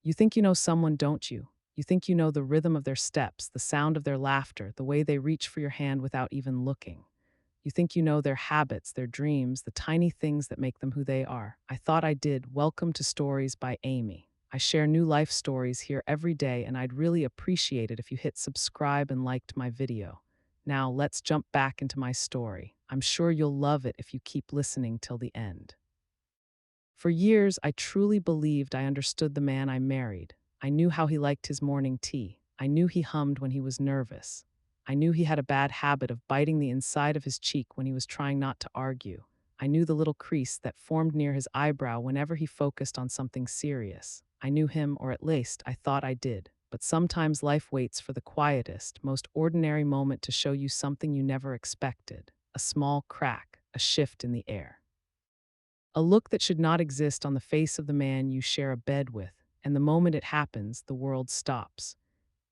You think you know someone, don't you? You think you know the rhythm of their steps, the sound of their laughter, the way they reach for your hand without even looking. You think you know their habits, their dreams, the tiny things that make them who they are. I thought I did. Welcome to Stories by Amy. I share new life stories here every day, and I'd really appreciate it if you hit subscribe and liked my video. Now, let's jump back into my story. I'm sure you'll love it if you keep listening till the end. For years, I truly believed I understood the man I married. I knew how he liked his morning tea. I knew he hummed when he was nervous. I knew he had a bad habit of biting the inside of his cheek when he was trying not to argue. I knew the little crease that formed near his eyebrow whenever he focused on something serious. I knew him, or at least I thought I did. But sometimes life waits for the quietest, most ordinary moment to show you something you never expected: a small crack, a shift in the air. A look that should not exist on the face of the man you share a bed with, and the moment it happens, the world stops.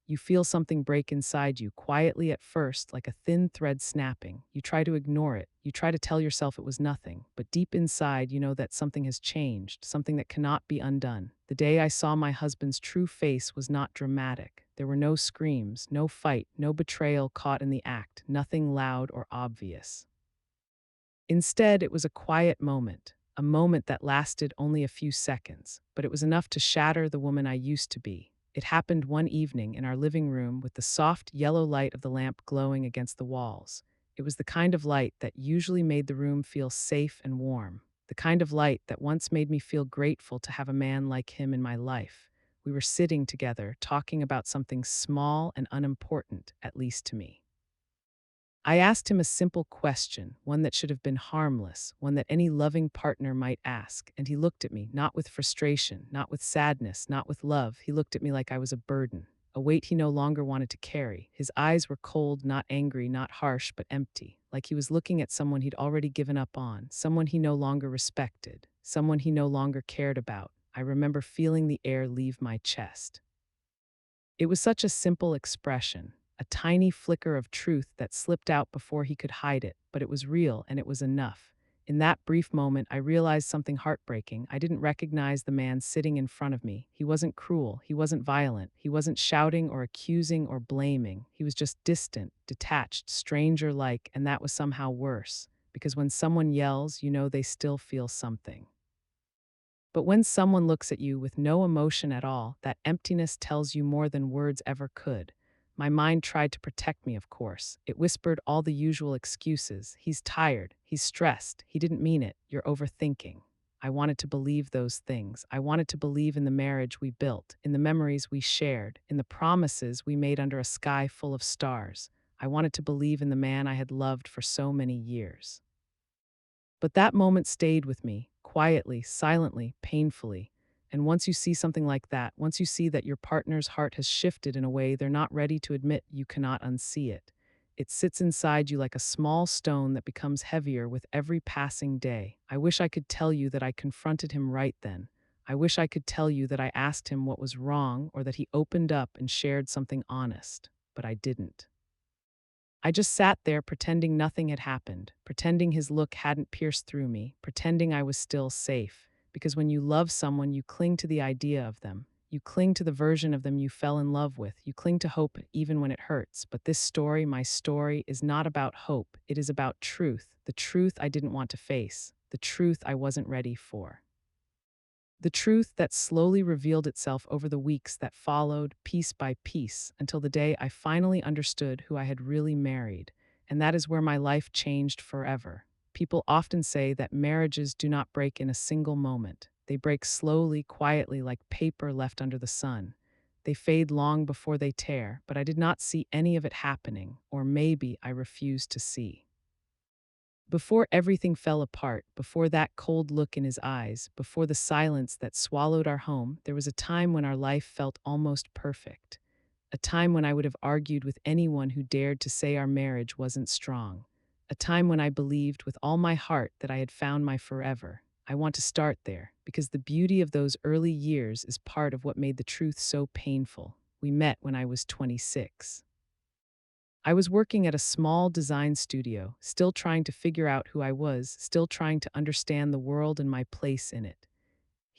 You feel something break inside you, quietly at first, like a thin thread snapping. You try to ignore it. You try to tell yourself it was nothing. But deep inside, you know that something has changed, something that cannot be undone. The day I saw my husband's true face was not dramatic. There were no screams, no fight, no betrayal caught in the act, nothing loud or obvious. Instead, it was a quiet moment, a moment that lasted only a few seconds, but it was enough to shatter the woman I used to be. It happened one evening in our living room with the soft yellow light of the lamp glowing against the walls. It was the kind of light that usually made the room feel safe and warm, the kind of light that once made me feel grateful to have a man like him in my life. We were sitting together, talking about something small and unimportant, at least to me. I asked him a simple question, one that should have been harmless, one that any loving partner might ask, and he looked at me, not with frustration, not with sadness, not with love. He looked at me like I was a burden, a weight he no longer wanted to carry. His eyes were cold, not angry, not harsh, but empty, like he was looking at someone he'd already given up on, someone he no longer respected, someone he no longer cared about. I remember feeling the air leave my chest. It was such a simple expression, a tiny flicker of truth that slipped out before he could hide it, but it was real and it was enough. In that brief moment, I realized something heartbreaking. I didn't recognize the man sitting in front of me. He wasn't cruel. He wasn't violent. He wasn't shouting or accusing or blaming. He was just distant, detached, stranger like, and that was somehow worse. Because when someone yells, you know they still feel something. But when someone looks at you with no emotion at all, that emptiness tells you more than words ever could. My mind tried to protect me, of course. It whispered all the usual excuses. He's tired. He's stressed. He didn't mean it. You're overthinking. I wanted to believe those things. I wanted to believe in the marriage we built, in the memories we shared, in the promises we made under a sky full of stars. I wanted to believe in the man I had loved for so many years. But that moment stayed with me, quietly, silently, painfully. And once you see something like that, once you see that your partner's heart has shifted in a way they're not ready to admit, you cannot unsee it. It sits inside you like a small stone that becomes heavier with every passing day. I wish I could tell you that I confronted him right then. I wish I could tell you that I asked him what was wrong or that he opened up and shared something honest, but I didn't. I just sat there pretending nothing had happened, pretending his look hadn't pierced through me, pretending I was still safe. Because when you love someone, you cling to the idea of them. You cling to the version of them you fell in love with. You cling to hope even when it hurts. But this story, my story, is not about hope. It is about truth, the truth I didn't want to face, the truth I wasn't ready for. The truth that slowly revealed itself over the weeks that followed, piece by piece, until the day I finally understood who I had really married. And that is where my life changed forever. People often say that marriages do not break in a single moment. They break slowly, quietly, like paper left under the sun. They fade long before they tear, but I did not see any of it happening, or maybe I refused to see. Before everything fell apart, before that cold look in his eyes, before the silence that swallowed our home, there was a time when our life felt almost perfect. A time when I would have argued with anyone who dared to say our marriage wasn't strong. A time when I believed with all my heart that I had found my forever. I want to start there, because the beauty of those early years is part of what made the truth so painful. We met when I was 26. I was working at a small design studio, still trying to figure out who I was, still trying to understand the world and my place in it.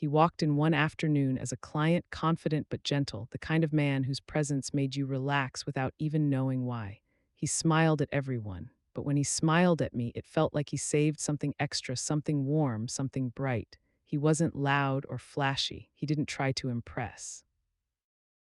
He walked in one afternoon as a client, confident but gentle, the kind of man whose presence made you relax without even knowing why. He smiled at everyone, but when he smiled at me, it felt like he saved something extra, something warm, something bright. He wasn't loud or flashy. He didn't try to impress.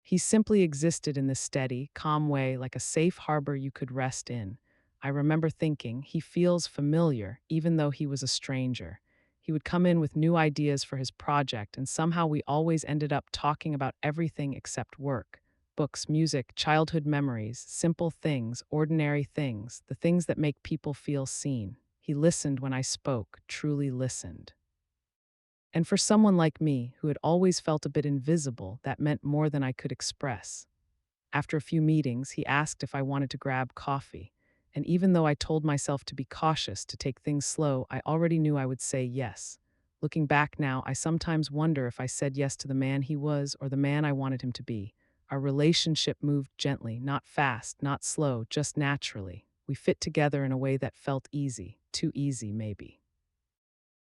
He simply existed in this steady, calm way, like a safe harbor you could rest in. I remember thinking, he feels familiar, even though he was a stranger. He would come in with new ideas for his project, and somehow we always ended up talking about everything except work. Books, music, childhood memories, simple things, ordinary things, the things that make people feel seen. He listened when I spoke, truly listened. And for someone like me, who had always felt a bit invisible, that meant more than I could express. After a few meetings, he asked if I wanted to grab coffee. And even though I told myself to be cautious, to take things slow, I already knew I would say yes. Looking back now, I sometimes wonder if I said yes to the man he was or the man I wanted him to be. Our relationship moved gently, not fast, not slow, just naturally. We fit together in a way that felt easy, too easy, maybe.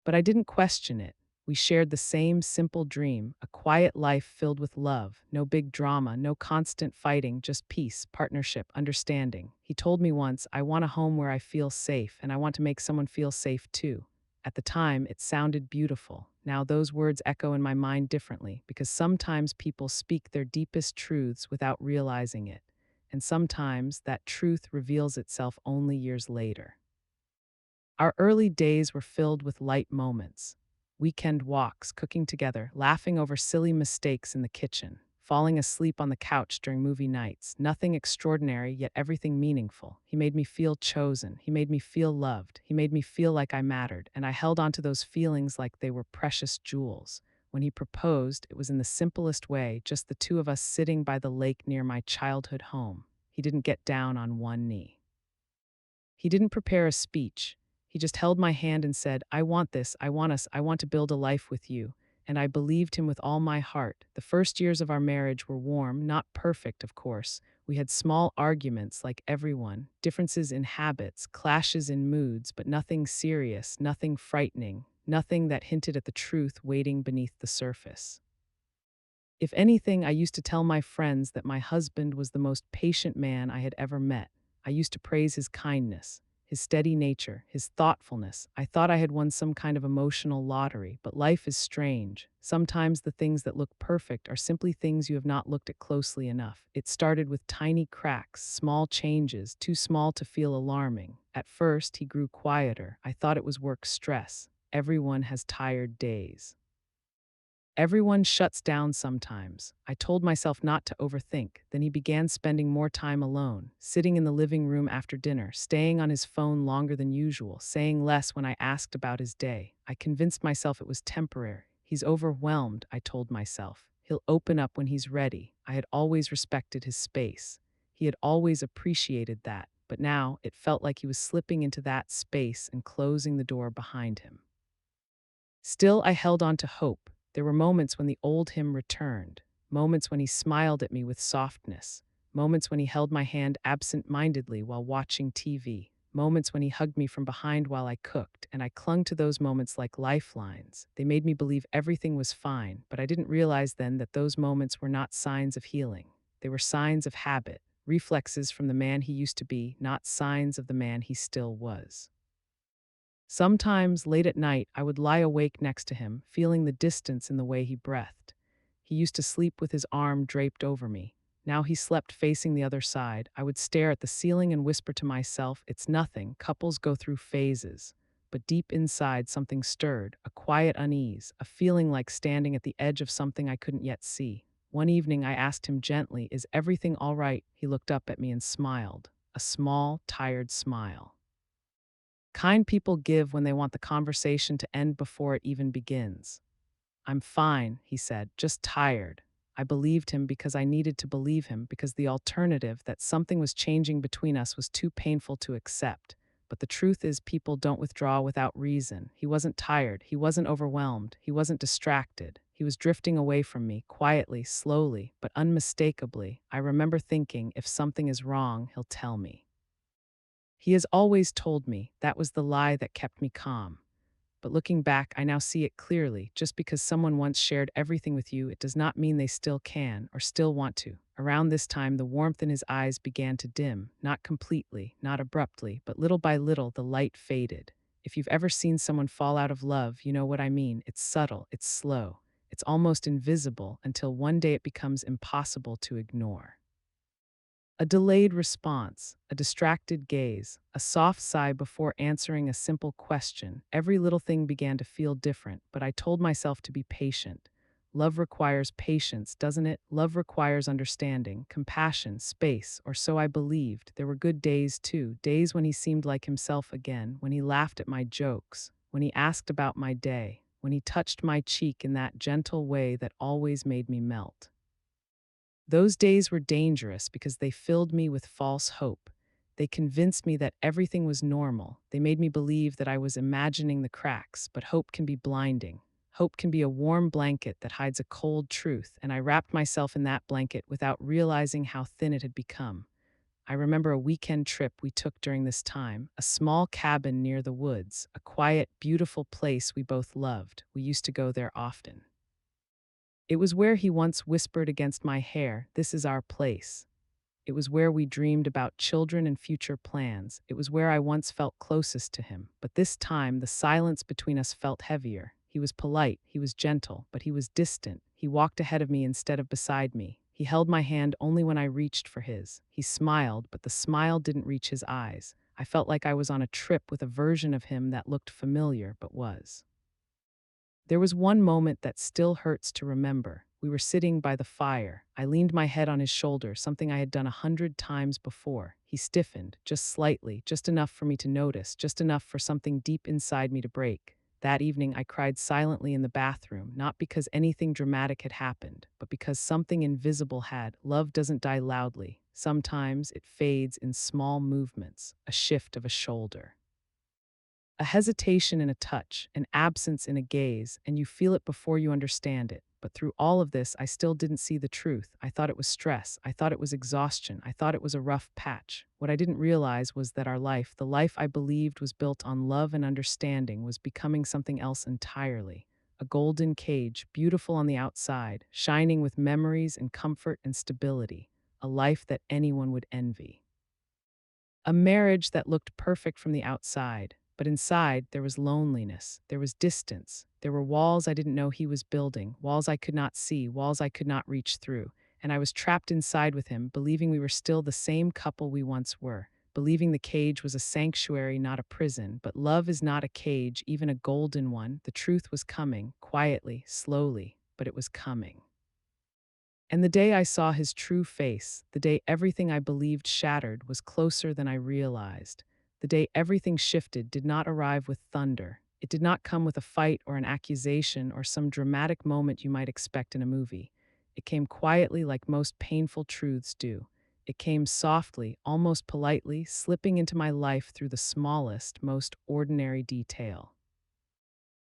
But I didn't question it. We shared the same simple dream, a quiet life filled with love, no big drama, no constant fighting, just peace, partnership, understanding. He told me once, I want a home where I feel safe, and I want to make someone feel safe too. At the time, it sounded beautiful. Now those words echo in my mind differently, because sometimes people speak their deepest truths without realizing it, and sometimes that truth reveals itself only years later. Our early days were filled with light moments. Weekend walks, cooking together, laughing over silly mistakes in the kitchen, falling asleep on the couch during movie nights. Nothing extraordinary, yet everything meaningful. He made me feel chosen. He made me feel loved. He made me feel like I mattered, and I held on to those feelings like they were precious jewels. When he proposed, it was in the simplest way, just the two of us sitting by the lake near my childhood home. He didn't get down on one knee. He didn't prepare a speech. He just held my hand and said, I want this, I want us, I want to build a life with you. And I believed him with all my heart. The first years of our marriage were warm, not perfect, of course. We had small arguments like everyone, differences in habits, clashes in moods, but nothing serious, nothing frightening, nothing that hinted at the truth waiting beneath the surface. If anything, I used to tell my friends that my husband was the most patient man I had ever met. I used to praise his kindness, his steady nature, his thoughtfulness. I thought I had won some kind of emotional lottery, but life is strange. Sometimes the things that look perfect are simply things you have not looked at closely enough. It started with tiny cracks, small changes, too small to feel alarming. At first, he grew quieter. I thought it was work stress. Everyone has tired days. Everyone shuts down sometimes. I told myself not to overthink. Then he began spending more time alone, sitting in the living room after dinner, staying on his phone longer than usual, saying less when I asked about his day. I convinced myself it was temporary. He's overwhelmed, I told myself. He'll open up when he's ready. I had always respected his space. He had always appreciated that, but now it felt like he was slipping into that space and closing the door behind him. Still, I held on to hope. There were moments when the old him returned, moments when he smiled at me with softness, moments when he held my hand absent-mindedly while watching TV, moments when he hugged me from behind while I cooked, and I clung to those moments like lifelines. They made me believe everything was fine, but I didn't realize then that those moments were not signs of healing. They were signs of habit, reflexes from the man he used to be, not signs of the man he still was. Sometimes, late at night, I would lie awake next to him, feeling the distance in the way he breathed. He used to sleep with his arm draped over me. Now he slept facing the other side. I would stare at the ceiling and whisper to myself, it's nothing, couples go through phases. But deep inside, something stirred, a quiet unease, a feeling like standing at the edge of something I couldn't yet see. One evening, I asked him gently, is everything all right? He looked up at me and smiled, a small, tired smile. Kind people give when they want the conversation to end before it even begins. I'm fine, he said, just tired. I believed him because I needed to believe him, because the alternative, that something was changing between us, was too painful to accept. But the truth is, people don't withdraw without reason. He wasn't tired. He wasn't overwhelmed. He wasn't distracted. He was drifting away from me, quietly, slowly, but unmistakably. I remember thinking, if something is wrong, he'll tell me. He has always told me. That was the lie that kept me calm. But looking back, I now see it clearly. Just because someone once shared everything with you, it does not mean they still can or still want to. Around this time, the warmth in his eyes began to dim, not completely, not abruptly, but little by little, the light faded. If you've ever seen someone fall out of love, you know what I mean. It's subtle, it's slow, it's almost invisible until one day it becomes impossible to ignore. A delayed response, a distracted gaze, a soft sigh before answering a simple question. Every little thing began to feel different, but I told myself to be patient. Love requires patience, doesn't it? Love requires understanding, compassion, space, or so I believed. There were good days too, days when he seemed like himself again, when he laughed at my jokes, when he asked about my day, when he touched my cheek in that gentle way that always made me melt. Those days were dangerous because they filled me with false hope. They convinced me that everything was normal. They made me believe that I was imagining the cracks, but hope can be blinding. Hope can be a warm blanket that hides a cold truth, and I wrapped myself in that blanket without realizing how thin it had become. I remember a weekend trip we took during this time, a small cabin near the woods, a quiet, beautiful place we both loved. We used to go there often. It was where he once whispered against my hair, "This is our place." It was where we dreamed about children and future plans. It was where I once felt closest to him. But this time, the silence between us felt heavier. He was polite, he was gentle, but he was distant. He walked ahead of me instead of beside me. He held my hand only when I reached for his. He smiled, but the smile didn't reach his eyes. I felt like I was on a trip with a version of him that looked familiar but was. There was one moment that still hurts to remember. We were sitting by the fire. I leaned my head on his shoulder, something I had done 100 times before. He stiffened, just slightly, just enough for me to notice, just enough for something deep inside me to break. That evening, I cried silently in the bathroom, not because anything dramatic had happened, but because something invisible had. Love doesn't die loudly. Sometimes it fades in small movements, a shift of a shoulder, a hesitation in a touch, an absence in a gaze, and you feel it before you understand it. But through all of this, I still didn't see the truth. I thought it was stress. I thought it was exhaustion. I thought it was a rough patch. What I didn't realize was that our life, the life I believed was built on love and understanding, was becoming something else entirely. A golden cage, beautiful on the outside, shining with memories and comfort and stability. A life that anyone would envy. A marriage that looked perfect from the outside, but inside there was loneliness, there was distance, there were walls I didn't know he was building, walls I could not see, walls I could not reach through, and I was trapped inside with him, believing we were still the same couple we once were, believing the cage was a sanctuary, not a prison. But love is not a cage, even a golden one. The truth was coming, quietly, slowly, but it was coming. And the day I saw his true face, the day everything I believed shattered, was closer than I realized. The day everything shifted did not arrive with thunder. It did not come with a fight or an accusation or some dramatic moment you might expect in a movie. It came quietly, like most painful truths do. It came softly, almost politely, slipping into my life through the smallest, most ordinary detail.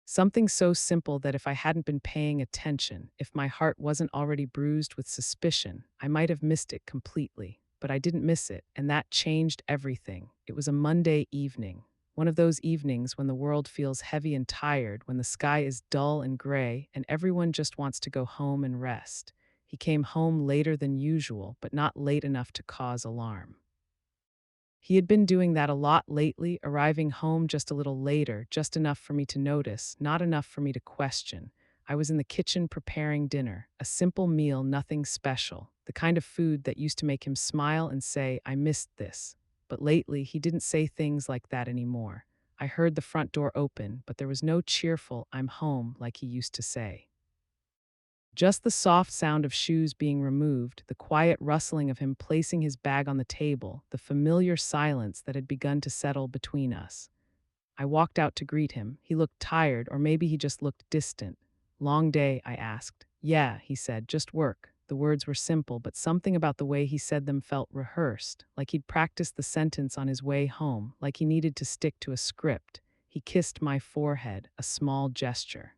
Something so simple that if I hadn't been paying attention, if my heart wasn't already bruised with suspicion, I might have missed it completely. But I didn't miss it, and that changed everything. It was a Monday evening. One of those evenings when the world feels heavy and tired, when the sky is dull and gray, and everyone just wants to go home and rest. He came home later than usual, but not late enough to cause alarm. He had been doing that a lot lately, arriving home just a little later, just enough for me to notice, not enough for me to question. I was in the kitchen preparing dinner, a simple meal, nothing special, the kind of food that used to make him smile and say, "I missed this." But lately, he didn't say things like that anymore. I heard the front door open, but there was no cheerful, "I'm home," like he used to say. Just the soft sound of shoes being removed, the quiet rustling of him placing his bag on the table, the familiar silence that had begun to settle between us. I walked out to greet him. He looked tired, or maybe he just looked distant. "Long day?" I asked. "Yeah," he said, "just work." The words were simple, but something about the way he said them felt rehearsed, like he'd practiced the sentence on his way home, like he needed to stick to a script. He kissed my forehead, a small gesture.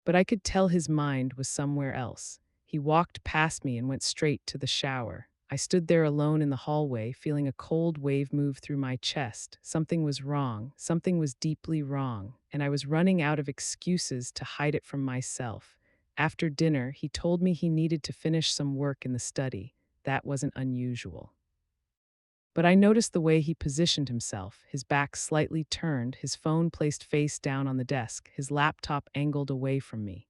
But I could tell his mind was somewhere else. He walked past me and went straight to the shower. I stood there alone in the hallway, feeling a cold wave move through my chest. Something was wrong, something was deeply wrong, and I was running out of excuses to hide it from myself. After dinner, he told me he needed to finish some work in the study. That wasn't unusual. But I noticed the way he positioned himself, his back slightly turned, his phone placed face down on the desk, his laptop angled away from me.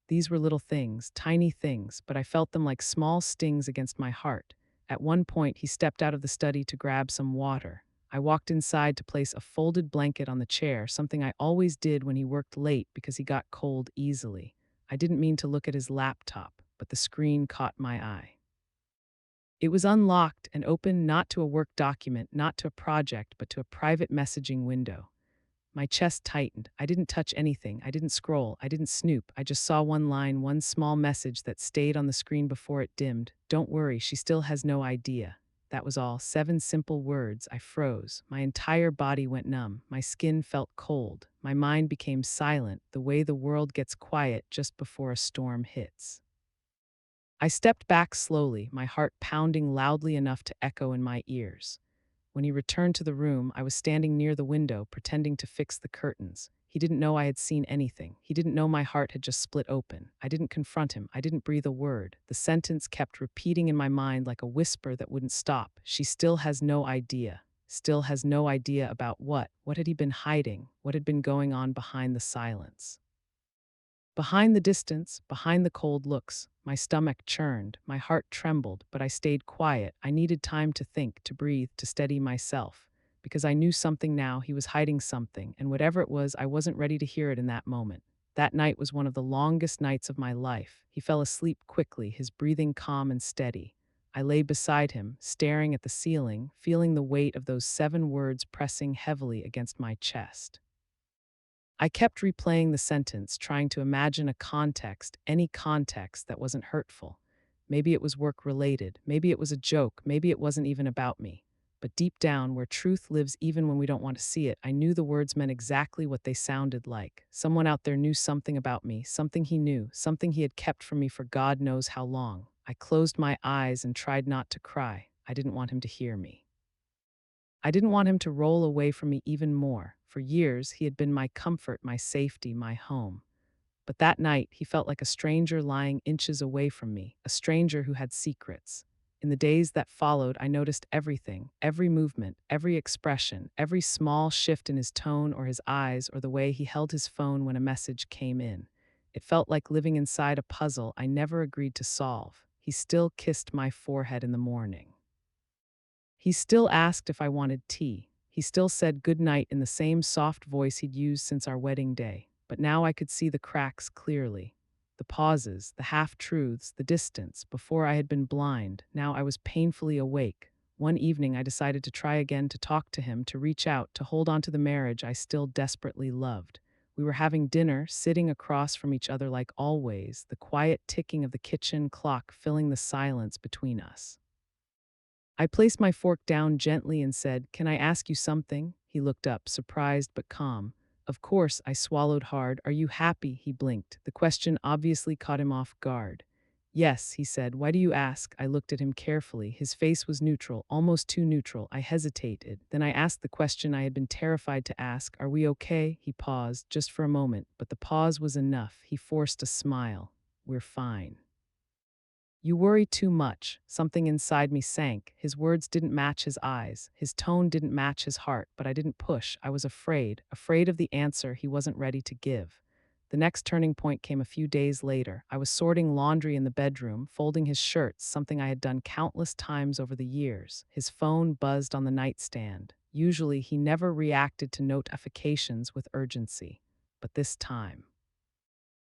These were little things, tiny things, but I felt them like small stings against my heart. At one point, he stepped out of the study to grab some water. I walked inside to place a folded blanket on the chair, something I always did when he worked late because he got cold easily. I didn't mean to look at his laptop, but the screen caught my eye. It was unlocked and open not to a work document, not to a project, but to a private messaging window. My chest tightened. I didn't touch anything. I didn't scroll. I didn't snoop. I just saw one line, one small message that stayed on the screen before it dimmed. Don't worry, she still has no idea. That was all. 7 simple words. I froze. My entire body went numb. My skin felt cold. My mind became silent, the way the world gets quiet just before a storm hits. I stepped back slowly, my heart pounding loudly enough to echo in my ears. When he returned to the room, I was standing near the window, pretending to fix the curtains. He didn't know I had seen anything. He didn't know my heart had just split open. I didn't confront him. I didn't breathe a word. The sentence kept repeating in my mind like a whisper that wouldn't stop. She still has no idea. Still has no idea about what? What had he been hiding? What had been going on behind the silence? Behind the distance, behind the cold looks, my stomach churned, my heart trembled, but I stayed quiet. I needed time to think, to breathe, to steady myself. Because I knew something now, he was hiding something, and whatever it was, I wasn't ready to hear it in that moment. That night was one of the longest nights of my life. He fell asleep quickly, his breathing calm and steady. I lay beside him, staring at the ceiling, feeling the weight of those 7 words pressing heavily against my chest. I kept replaying the sentence, trying to imagine a context, any context that wasn't hurtful. Maybe it was work related, maybe it was a joke, maybe it wasn't even about me. But deep down, where truth lives even when we don't want to see it, I knew the words meant exactly what they sounded like. Someone out there knew something about me, something he knew, something he had kept from me for God knows how long. I closed my eyes and tried not to cry. I didn't want him to hear me. I didn't want him to roll away from me even more. For years, he had been my comfort, my safety, my home. But that night, he felt like a stranger lying inches away from me, a stranger who had secrets. In the days that followed, I noticed everything, every movement, every expression, every small shift in his tone or his eyes or the way he held his phone when a message came in. It felt like living inside a puzzle I never agreed to solve. He still kissed my forehead in the morning. He still asked if I wanted tea. He still said good night in the same soft voice he'd used since our wedding day. But now I could see the cracks clearly. The pauses, the half-truths, the distance. Before I had been blind, now I was painfully awake. One evening I decided to try again, to talk to him, to reach out, to hold on to the marriage I still desperately loved. We were having dinner, sitting across from each other like always, the quiet ticking of the kitchen clock filling the silence between us. I placed my fork down gently and said, "Can I ask you something?" He looked up, surprised but calm. Of course, I swallowed hard. "Are you happy?" He blinked. The question obviously caught him off guard. "Yes," he said. "Why do you ask?" I looked at him carefully. His face was neutral, almost too neutral. I hesitated. Then I asked the question I had been terrified to ask. "Are we okay?" He paused, just for a moment, but the pause was enough. He forced a smile. "We're fine." "You worry too much." Something inside me sank. His words didn't match his eyes. His tone didn't match his heart, but I didn't push. I was afraid, afraid of the answer he wasn't ready to give. The next turning point came a few days later. I was sorting laundry in the bedroom, folding his shirts, something I had done countless times over the years. His phone buzzed on the nightstand. Usually, he never reacted to notifications with urgency. But this time,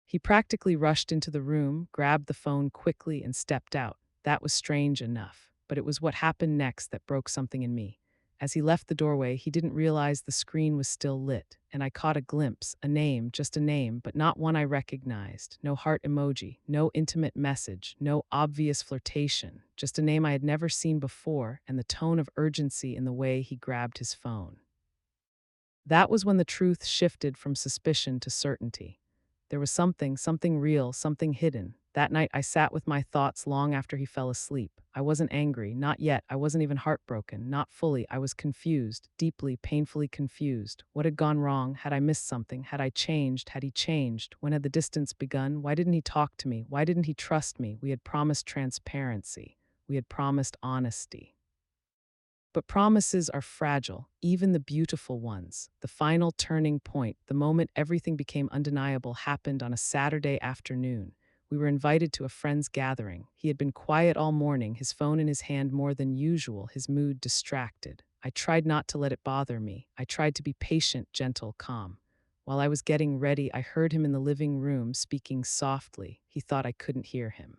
he practically rushed into the room, grabbed the phone quickly, and stepped out. That was strange enough, but it was what happened next that broke something in me. As he left the doorway, he didn't realize the screen was still lit, and I caught a glimpse, a name, just a name, but not one I recognized. No heart emoji, no intimate message, no obvious flirtation, just a name I had never seen before, and the tone of urgency in the way he grabbed his phone. That was when the truth shifted from suspicion to certainty. There was something real, something hidden. That night, I sat with my thoughts long after he fell asleep. I wasn't angry, not yet. I wasn't even heartbroken, not fully. I was confused, deeply, painfully confused. What had gone wrong? Had I missed something? Had I changed? Had he changed? When had the distance begun? Why didn't he talk to me? Why didn't he trust me? We had promised transparency. We had promised honesty. But promises are fragile, even the beautiful ones. The final turning point, the moment everything became undeniable, happened on a Saturday afternoon. We were invited to a friend's gathering. He had been quiet all morning, his phone in his hand more than usual, his mood distracted. I tried not to let it bother me. I tried to be patient, gentle, calm. While I was getting ready, I heard him in the living room speaking softly. He thought I couldn't hear him.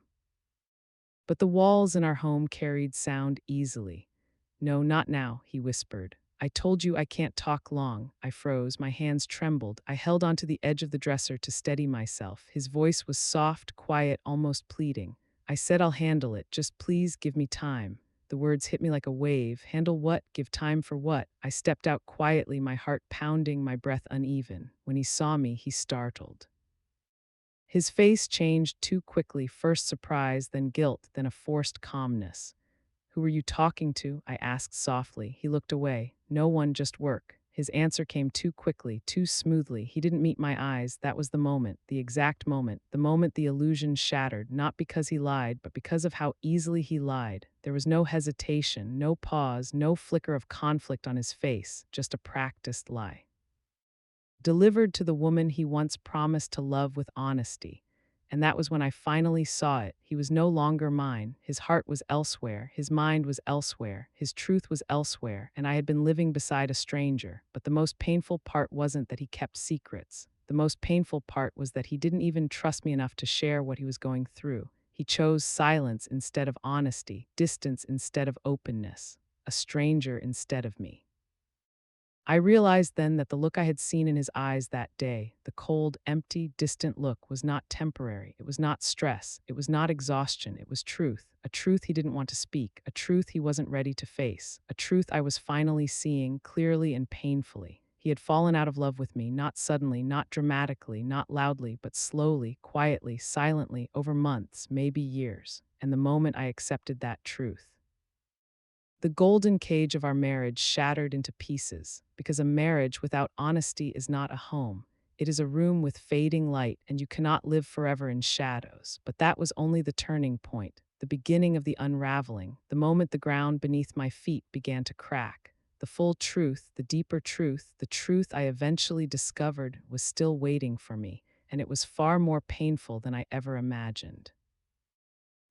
But the walls in our home carried sound easily. "No, not now," he whispered. "I told you I can't talk long." I froze, my hands trembled. I held onto the edge of the dresser to steady myself. His voice was soft, quiet, almost pleading. I said, "I'll handle it. Just please give me time." The words hit me like a wave. Handle what? Give time for what? I stepped out quietly, my heart pounding, my breath uneven. When he saw me, he startled. His face changed too quickly, first surprise, then guilt, then a forced calmness. "Who were you talking to?" I asked softly. He looked away. "No one, just work." His answer came too quickly, too smoothly. He didn't meet my eyes. That was the moment, the exact moment, the moment the illusion shattered, not because he lied, but because of how easily he lied. There was no hesitation, no pause, no flicker of conflict on his face, just a practiced lie, delivered to the woman he once promised to love with honesty. And that was when I finally saw it. He was no longer mine. His heart was elsewhere. His mind was elsewhere. His truth was elsewhere. And I had been living beside a stranger. But the most painful part wasn't that he kept secrets. The most painful part was that he didn't even trust me enough to share what he was going through. He chose silence instead of honesty, distance instead of openness, a stranger instead of me. I realized then that the look I had seen in his eyes that day, the cold, empty, distant look, was not temporary. It was not stress. It was not exhaustion. It was truth. A truth he didn't want to speak. A truth he wasn't ready to face. A truth I was finally seeing clearly and painfully. He had fallen out of love with me, not suddenly, not dramatically, not loudly, but slowly, quietly, silently, over months, maybe years. And the moment I accepted that truth, the golden cage of our marriage shattered into pieces, because a marriage without honesty is not a home. It is a room with fading light, and you cannot live forever in shadows. But that was only the turning point, the beginning of the unraveling, the moment the ground beneath my feet began to crack. The full truth, the deeper truth, the truth I eventually discovered was still waiting for me, and it was far more painful than I ever imagined.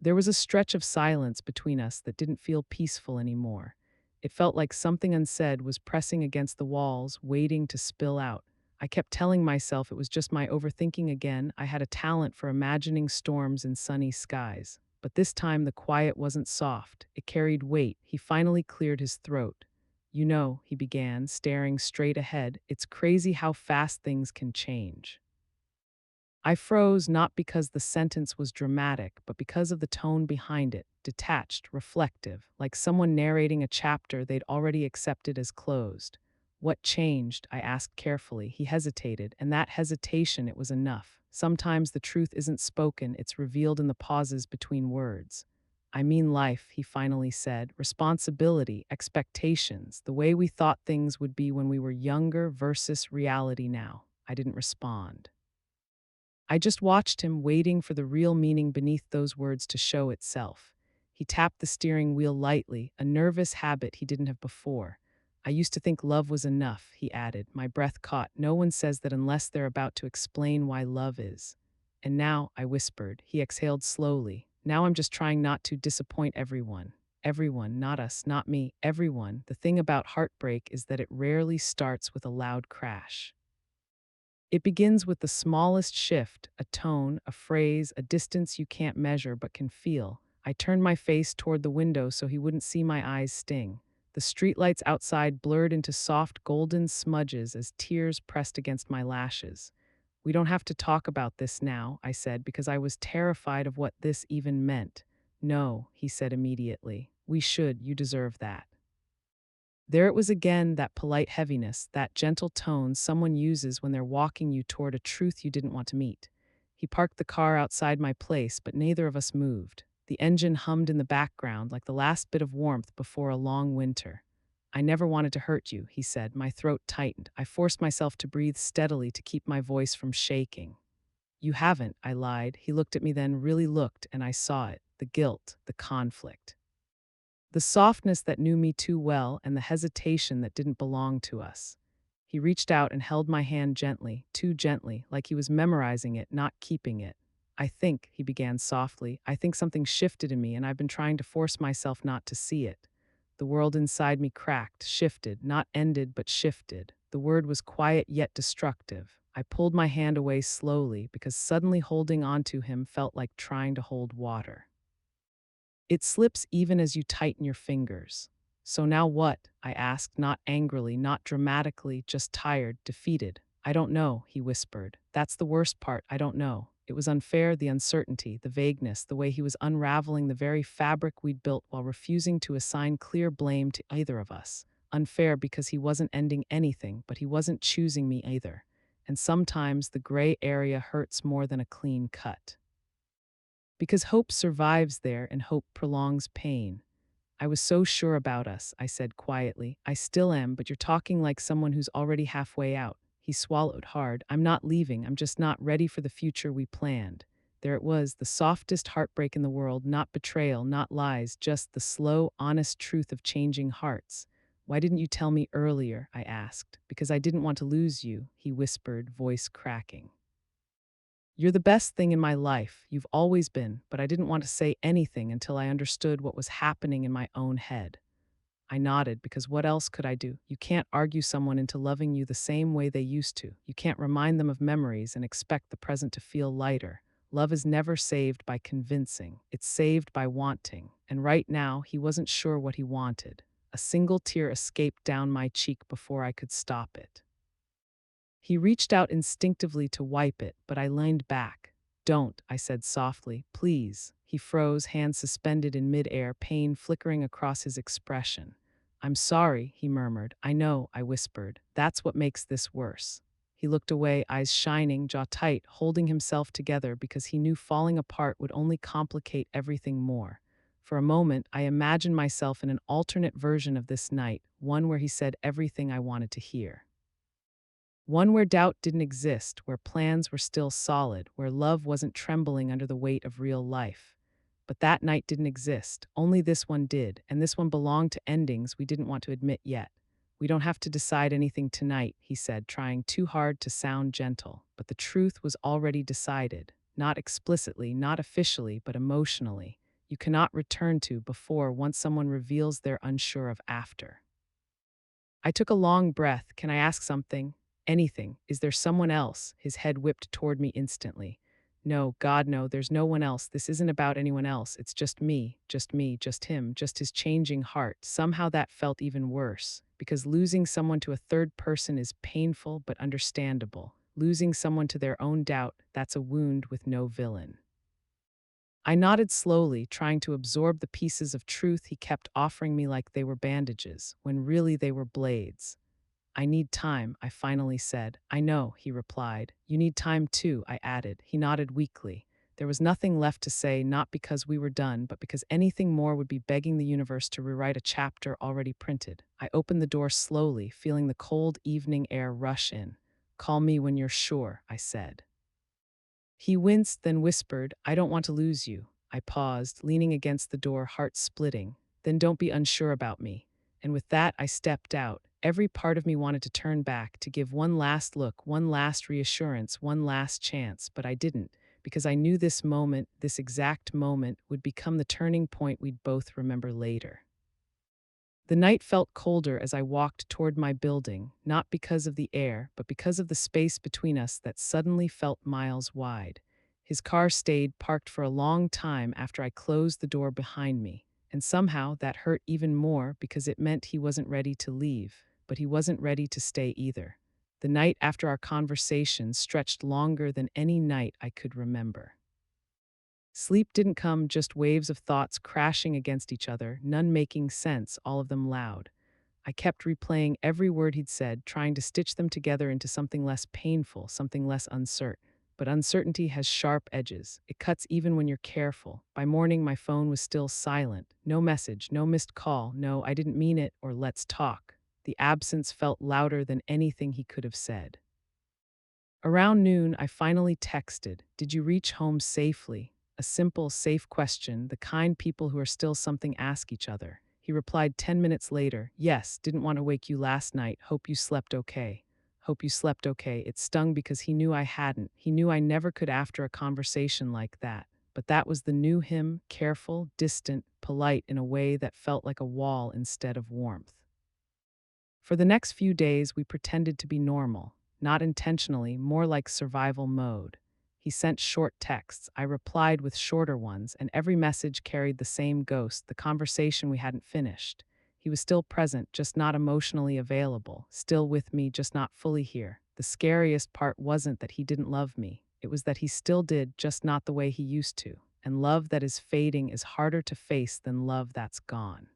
There was a stretch of silence between us that didn't feel peaceful anymore. It felt like something unsaid was pressing against the walls, waiting to spill out. I kept telling myself it was just my overthinking again. I had a talent for imagining storms in sunny skies. But this time the quiet wasn't soft. It carried weight. He finally cleared his throat. "You know," he began, staring straight ahead, "it's crazy how fast things can change." I froze not because the sentence was dramatic, but because of the tone behind it, detached, reflective, like someone narrating a chapter they'd already accepted as closed. "What changed?" I asked carefully. He hesitated, and that hesitation, it was enough. Sometimes the truth isn't spoken, it's revealed in the pauses between words. "I mean life," he finally said. "Responsibility, expectations, the way we thought things would be when we were younger versus reality now." I didn't respond. I just watched him, waiting for the real meaning beneath those words to show itself. He tapped the steering wheel lightly, a nervous habit he didn't have before. "I used to think love was enough," he added. My breath caught. "No one says that unless they're about to explain why love is." "And now," I whispered. He exhaled slowly. "Now I'm just trying not to disappoint everyone." Everyone, not us, not me, everyone. The thing about heartbreak is that it rarely starts with a loud crash. It begins with the smallest shift, a tone, a phrase, a distance you can't measure but can feel. I turned my face toward the window so he wouldn't see my eyes sting. The streetlights outside blurred into soft golden smudges as tears pressed against my lashes. "We don't have to talk about this now," I said, because I was terrified of what this even meant. "No," he said immediately. "We should. You deserve that." There it was again, that polite heaviness, that gentle tone someone uses when they're walking you toward a truth you didn't want to meet. He parked the car outside my place, but neither of us moved. The engine hummed in the background like the last bit of warmth before a long winter. I never wanted to hurt you, he said. My throat tightened. I forced myself to breathe steadily to keep my voice from shaking. You haven't, I lied. He looked at me then, really looked, and I saw it. The guilt, the conflict. The softness that knew me too well and the hesitation that didn't belong to us. He reached out and held my hand gently, too gently, like he was memorizing it, not keeping it. I think, he began softly, I think something shifted in me and I've been trying to force myself not to see it. The world inside me cracked, shifted, not ended but shifted. The word was quiet yet destructive. I pulled my hand away slowly because suddenly holding onto him felt like trying to hold water. It slips even as you tighten your fingers. So now what? I asked, not angrily, not dramatically, just tired, defeated. I don't know, he whispered. That's the worst part, I don't know. It was unfair, the uncertainty, the vagueness, the way he was unraveling the very fabric we'd built while refusing to assign clear blame to either of us. Unfair because he wasn't ending anything, but he wasn't choosing me either. And sometimes the gray area hurts more than a clean cut. Because hope survives there and hope prolongs pain. I was so sure about us, I said quietly. I still am, but you're talking like someone who's already halfway out. He swallowed hard. I'm not leaving, I'm just not ready for the future we planned. There it was, the softest heartbreak in the world, not betrayal, not lies, just the slow, honest truth of changing hearts. Why didn't you tell me earlier? I asked. Because I didn't want to lose you, he whispered, voice cracking. You're the best thing in my life, you've always been, but I didn't want to say anything until I understood what was happening in my own head. I nodded because what else could I do? You can't argue someone into loving you the same way they used to. You can't remind them of memories and expect the present to feel lighter. Love is never saved by convincing, it's saved by wanting. And right now, he wasn't sure what he wanted. A single tear escaped down my cheek before I could stop it. He reached out instinctively to wipe it, but I leaned back. Don't, I said softly, please. He froze, hands suspended in midair, pain flickering across his expression. I'm sorry, he murmured. I know, I whispered. That's what makes this worse. He looked away, eyes shining, jaw tight, holding himself together because he knew falling apart would only complicate everything more. For a moment, I imagined myself in an alternate version of this night, one where he said everything I wanted to hear. One where doubt didn't exist, where plans were still solid, where love wasn't trembling under the weight of real life. But that night didn't exist. Only this one did, and this one belonged to endings we didn't want to admit yet. We don't have to decide anything tonight, he said, trying too hard to sound gentle. But the truth was already decided, not explicitly, not officially, but emotionally. You cannot return to before once someone reveals they're unsure of after. I took a long breath. Can I ask something? Anything. Is there someone else? His head whipped toward me instantly. No, God, no, there's no one else. This isn't about anyone else. It's just me, just him, just his changing heart. Somehow that felt even worse, because losing someone to a third person is painful but understandable. Losing someone to their own doubt, that's a wound with no villain. I nodded slowly, trying to absorb the pieces of truth he kept offering me like they were bandages, when really they were blades. I need time, I finally said. I know, he replied. You need time too, I added. He nodded weakly. There was nothing left to say, not because we were done, but because anything more would be begging the universe to rewrite a chapter already printed. I opened the door slowly, feeling the cold evening air rush in. Call me when you're sure, I said. He winced, then whispered, I don't want to lose you. I paused, leaning against the door, heart splitting. Then don't be unsure about me. And with that, I stepped out. Every part of me wanted to turn back, to give one last look, one last reassurance, one last chance, but I didn't, because I knew this moment, this exact moment, would become the turning point we'd both remember later. The night felt colder as I walked toward my building, not because of the air, but because of the space between us that suddenly felt miles wide. His car stayed parked for a long time after I closed the door behind me, and somehow that hurt even more because it meant he wasn't ready to leave, but he wasn't ready to stay either. The night after our conversation stretched longer than any night I could remember. Sleep didn't come, just waves of thoughts crashing against each other, none making sense, all of them loud. I kept replaying every word he'd said, trying to stitch them together into something less painful, something less uncertain. But uncertainty has sharp edges. It cuts even when you're careful. By morning, my phone was still silent. No message, no missed call, no, I didn't mean it, or let's talk. The absence felt louder than anything he could have said. Around noon, I finally texted, "Did you reach home safely?" A simple, safe question, the kind people who are still something ask each other. He replied 10 minutes later, "Yes, didn't want to wake you last night. Hope you slept okay." Hope you slept okay. It stung because he knew I hadn't. He knew I never could after a conversation like that. But that was the new him, careful, distant, polite in a way that felt like a wall instead of warmth. For the next few days, we pretended to be normal, not intentionally, more like survival mode. He sent short texts. I replied with shorter ones, and every message carried the same ghost, the conversation we hadn't finished. He was still present, just not emotionally available, still with me, just not fully here. The scariest part wasn't that he didn't love me, it was that he still did, just not the way he used to. And love that is fading is harder to face than love that's gone.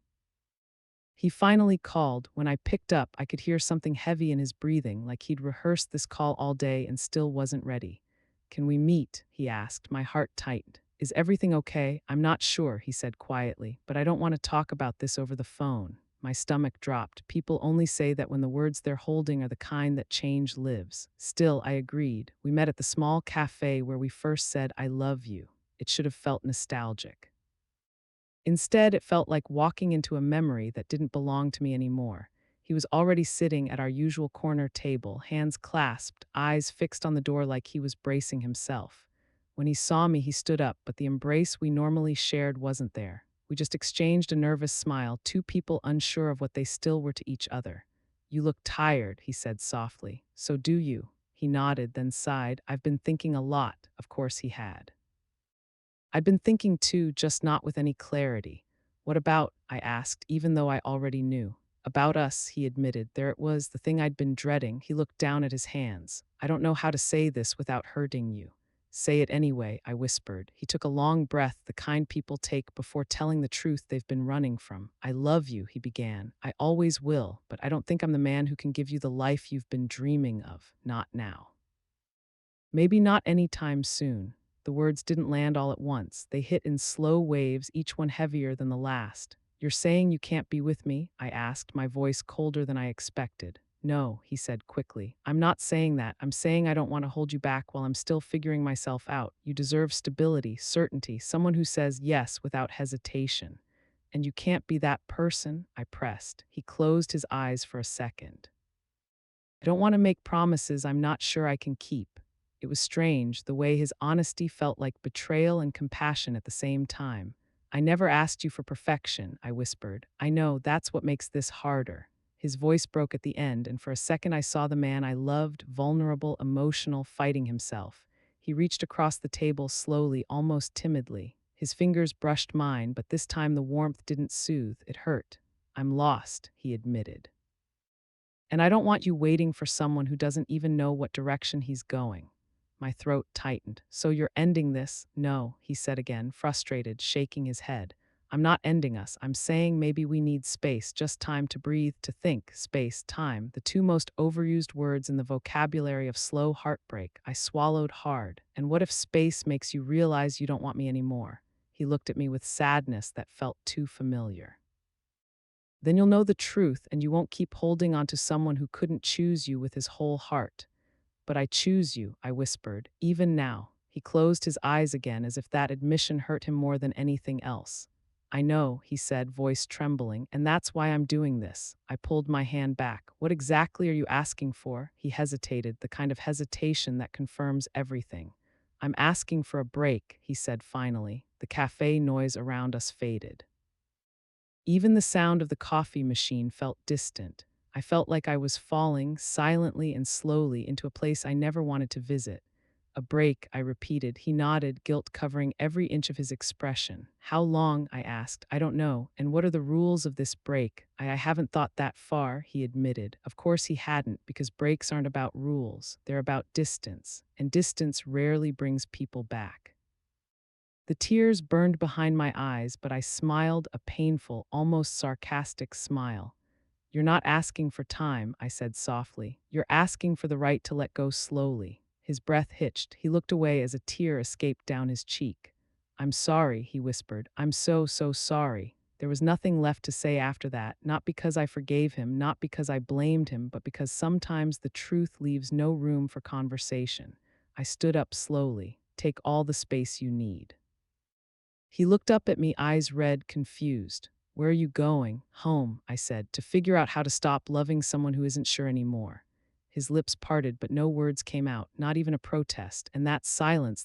He finally called. When I picked up, I could hear something heavy in his breathing, like he'd rehearsed this call all day and still wasn't ready. "Can we meet?" he asked. My heart tightened. "Is everything okay?" "I'm not sure," he said quietly, "but I don't want to talk about this over the phone." My stomach dropped. People only say that when the words they're holding are the kind that change lives. Still, I agreed. We met at the small cafe where we first said, "I love you." It should have felt nostalgic. Instead, it felt like walking into a memory that didn't belong to me anymore. He was already sitting at our usual corner table, hands clasped, eyes fixed on the door like he was bracing himself. When he saw me, he stood up, but the embrace we normally shared wasn't there. We just exchanged a nervous smile, two people unsure of what they still were to each other. "You look tired," he said softly. "So do you." He nodded, then sighed. "I've been thinking a lot." Of course he had. I'd been thinking too, just not with any clarity. "What about?" I asked, even though I already knew. "About us," he admitted. There it was, the thing I'd been dreading. He looked down at his hands. "I don't know how to say this without hurting you." "Say it anyway," I whispered. He took a long breath, the kind people take before telling the truth they've been running from. "I love you," he began. "I always will, but I don't think I'm the man who can give you the life you've been dreaming of. Not now. Maybe not anytime soon." The words didn't land all at once. They hit in slow waves, each one heavier than the last. "You're saying you can't be with me?" I asked, my voice colder than I expected. "No," he said quickly. "I'm not saying that. I'm saying I don't want to hold you back while I'm still figuring myself out. You deserve stability, certainty, someone who says yes without hesitation. And you can't be that person," I pressed. He closed his eyes for a second. "I don't want to make promises I'm not sure I can keep." It was strange, the way his honesty felt like betrayal and compassion at the same time. "I never asked you for perfection," I whispered. "I know, that's what makes this harder." His voice broke at the end, and for a second I saw the man I loved, vulnerable, emotional, fighting himself. He reached across the table slowly, almost timidly. His fingers brushed mine, but this time the warmth didn't soothe, it hurt. "I'm lost," he admitted. "And I don't want you waiting for someone who doesn't even know what direction he's going." My throat tightened. "So you're ending this?" "No," he said again, frustrated, shaking his head. "I'm not ending us. I'm saying maybe we need space, just time to breathe, to think. Space, time, the two most overused words in the vocabulary of slow heartbreak." I swallowed hard. "And what if space makes you realize you don't want me anymore?" He looked at me with sadness that felt too familiar. "Then you'll know the truth and you won't keep holding on to someone who couldn't choose you with his whole heart." "But I choose you," I whispered, "even now." He closed his eyes again as if that admission hurt him more than anything else. "I know," he said, voice trembling, "and that's why I'm doing this." I pulled my hand back. "What exactly are you asking for?" He hesitated, the kind of hesitation that confirms everything. "I'm asking for a break," he said finally. The cafe noise around us faded. Even the sound of the coffee machine felt distant. I felt like I was falling, silently and slowly, into a place I never wanted to visit. "A break," I repeated. He nodded, guilt covering every inch of his expression. "How long?" I asked. "I don't know. And what are the rules of this break?" I haven't thought that far," he admitted. Of course he hadn't, because breaks aren't about rules. They're about distance, and distance rarely brings people back. The tears burned behind my eyes, but I smiled, a painful, almost sarcastic smile. "You're not asking for time," I said softly. "You're asking for the right to let go slowly." His breath hitched. He looked away as a tear escaped down his cheek. "I'm sorry," he whispered. "I'm so, so sorry." There was nothing left to say after that, not because I forgave him, not because I blamed him, but because sometimes the truth leaves no room for conversation. I stood up slowly. "Take all the space you need." He looked up at me, eyes red, confused. "Where are you going?" "Home," I said, "to figure out how to stop loving someone who isn't sure anymore." His lips parted, but no words came out, not even a protest, and that silence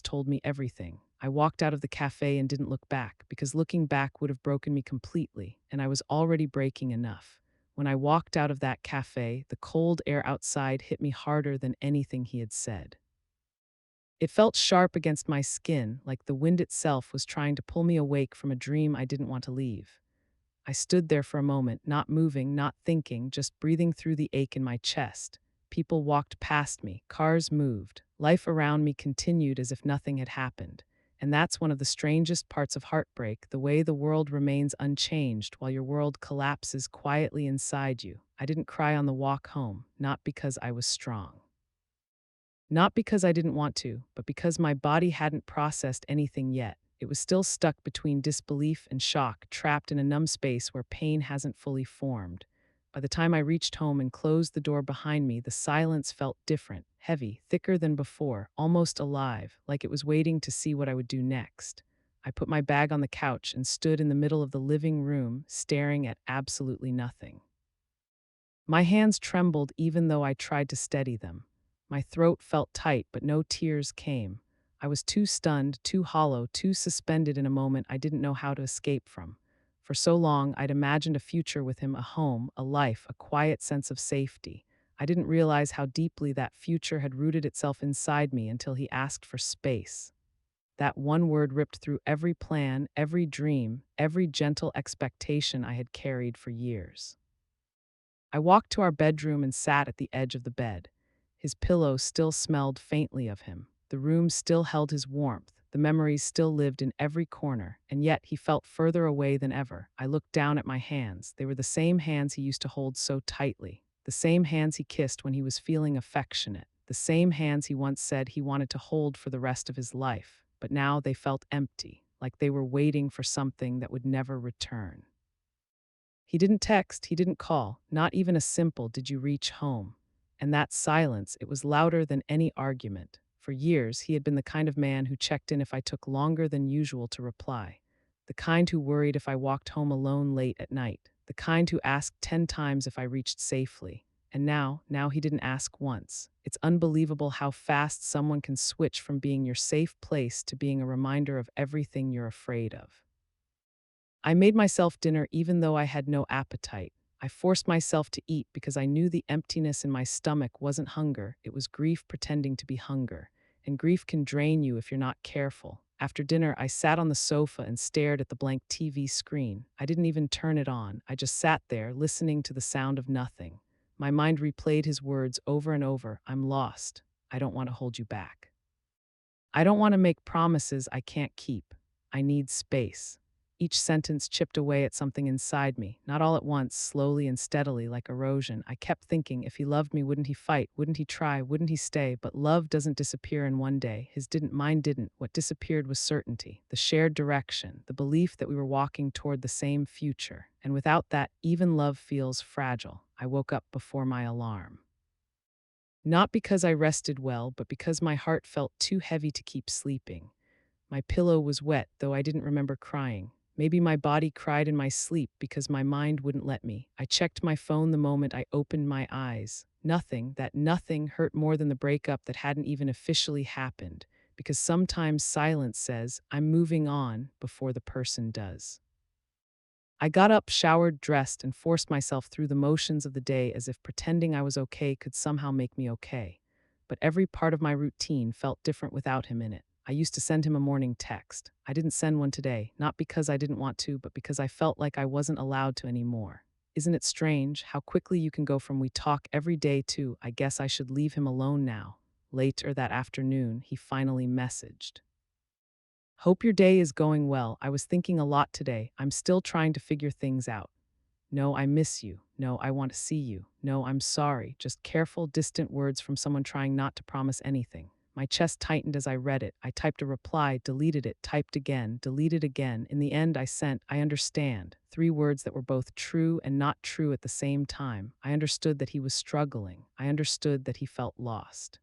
told me everything. I walked out of the cafe and didn't look back, because looking back would have broken me completely, and I was already breaking enough. When I walked out of that cafe, the cold air outside hit me harder than anything he had said. It felt sharp against my skin, like the wind itself was trying to pull me awake from a dream I didn't want to leave. I stood there for a moment, not moving, not thinking, just breathing through the ache in my chest. People walked past me, cars moved, life around me continued as if nothing had happened. And that's one of the strangest parts of heartbreak, the way the world remains unchanged while your world collapses quietly inside you. I didn't cry on the walk home, not because I was strong. Not because I didn't want to, but because my body hadn't processed anything yet. It was still stuck between disbelief and shock, trapped in a numb space where pain hasn't fully formed. By the time I reached home and closed the door behind me, the silence felt different, heavy, thicker than before, almost alive, like it was waiting to see what I would do next. I put my bag on the couch and stood in the middle of the living room, staring at absolutely nothing. My hands trembled even though I tried to steady them. My throat felt tight, but no tears came. I was too stunned, too hollow, too suspended in a moment I didn't know how to escape from. For so long, I'd imagined a future with him, a home, a life, a quiet sense of safety. I didn't realize how deeply that future had rooted itself inside me until he asked for space. That one word ripped through every plan, every dream, every gentle expectation I had carried for years. I walked to our bedroom and sat at the edge of the bed. His pillow still smelled faintly of him. The room still held his warmth. The memories still lived in every corner, and yet he felt further away than ever. I looked down at my hands. They were the same hands he used to hold so tightly, the same hands he kissed when he was feeling affectionate, the same hands he once said he wanted to hold for the rest of his life. But now they felt empty, like they were waiting for something that would never return. He didn't text, he didn't call, not even a simple "did you reach home?" And that silence, it was louder than any argument. For years, he had been the kind of man who checked in if I took longer than usual to reply, the kind who worried if I walked home alone late at night, the kind who asked 10 times if I reached safely. And now he didn't ask once. It's unbelievable how fast someone can switch from being your safe place to being a reminder of everything you're afraid of. I made myself dinner even though I had no appetite. I forced myself to eat because I knew the emptiness in my stomach wasn't hunger, it was grief pretending to be hunger. And grief can drain you if you're not careful. After dinner, I sat on the sofa and stared at the blank TV screen. I didn't even turn it on. I just sat there, listening to the sound of nothing. My mind replayed his words over and over. "I'm lost. I don't want to hold you back. I don't want to make promises I can't keep. I need space." Each sentence chipped away at something inside me, not all at once, slowly and steadily, like erosion. I kept thinking, if he loved me, wouldn't he fight? Wouldn't he try? Wouldn't he stay? But love doesn't disappear in one day. His didn't, mine didn't. What disappeared was certainty, the shared direction, the belief that we were walking toward the same future. And without that, even love feels fragile. I woke up before my alarm. Not because I rested well, but because my heart felt too heavy to keep sleeping. My pillow was wet, though I didn't remember crying. Maybe my body cried in my sleep because my mind wouldn't let me. I checked my phone the moment I opened my eyes. That nothing hurt more than the breakup that hadn't even officially happened, because sometimes silence says, "I'm moving on," before the person does. I got up, showered, dressed, and forced myself through the motions of the day as if pretending I was okay could somehow make me okay. But every part of my routine felt different without him in it. I used to send him a morning text. I didn't send one today, not because I didn't want to, but because I felt like I wasn't allowed to anymore. Isn't it strange how quickly you can go from "we talk every day" to "I guess I should leave him alone now"? Later that afternoon, he finally messaged. "Hope your day is going well. I was thinking a lot today. I'm still trying to figure things out. No, I miss you. No, I want to see you. No, I'm sorry. Just careful, distant words from someone trying not to promise anything. My chest tightened as I read it. I typed a reply, deleted it, typed again, deleted again. In the end, I sent, I understand. 3 words that were both true and not true at the same time. I understood that he was struggling. I understood that he felt lost.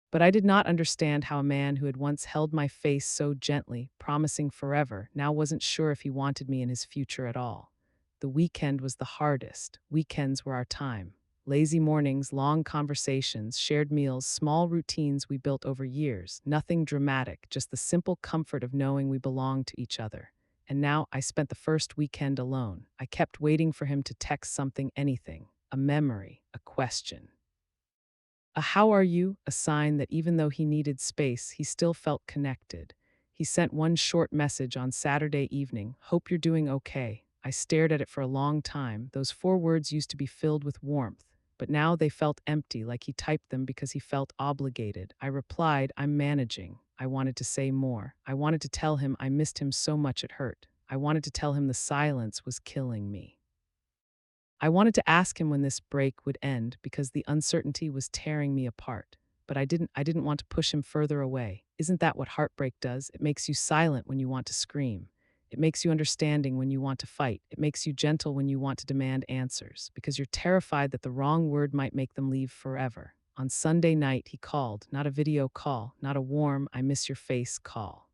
But I did not understand how a man who had once held my face so gently, promising forever, now wasn't sure if he wanted me in his future at all. The weekend was the hardest. Weekends were our time. Lazy mornings, long conversations, shared meals, small routines we built over years. Nothing dramatic, just the simple comfort of knowing we belonged to each other. And now I spent the first weekend alone. I kept waiting for him to text something, anything, a memory, a question. A "how are you?" a sign that even though he needed space, he still felt connected. He sent one short message on Saturday evening, "Hope you're doing okay." I stared at it for a long time. Those 4 words used to be filled with warmth, but now they felt empty, like he typed them because he felt obligated. I replied, "I'm managing." I wanted to say more. I wanted to tell him I missed him so much it hurt. I wanted to tell him the silence was killing me. I wanted to ask him when this break would end because the uncertainty was tearing me apart. But I didn't want to push him further away. Isn't that what heartbreak does? It makes you silent when you want to scream. It makes you understanding when you want to fight. It makes you gentle when you want to demand answers because you're terrified that the wrong word might make them leave forever. On Sunday night, he called, not a video call, not a warm, "I miss your face" call.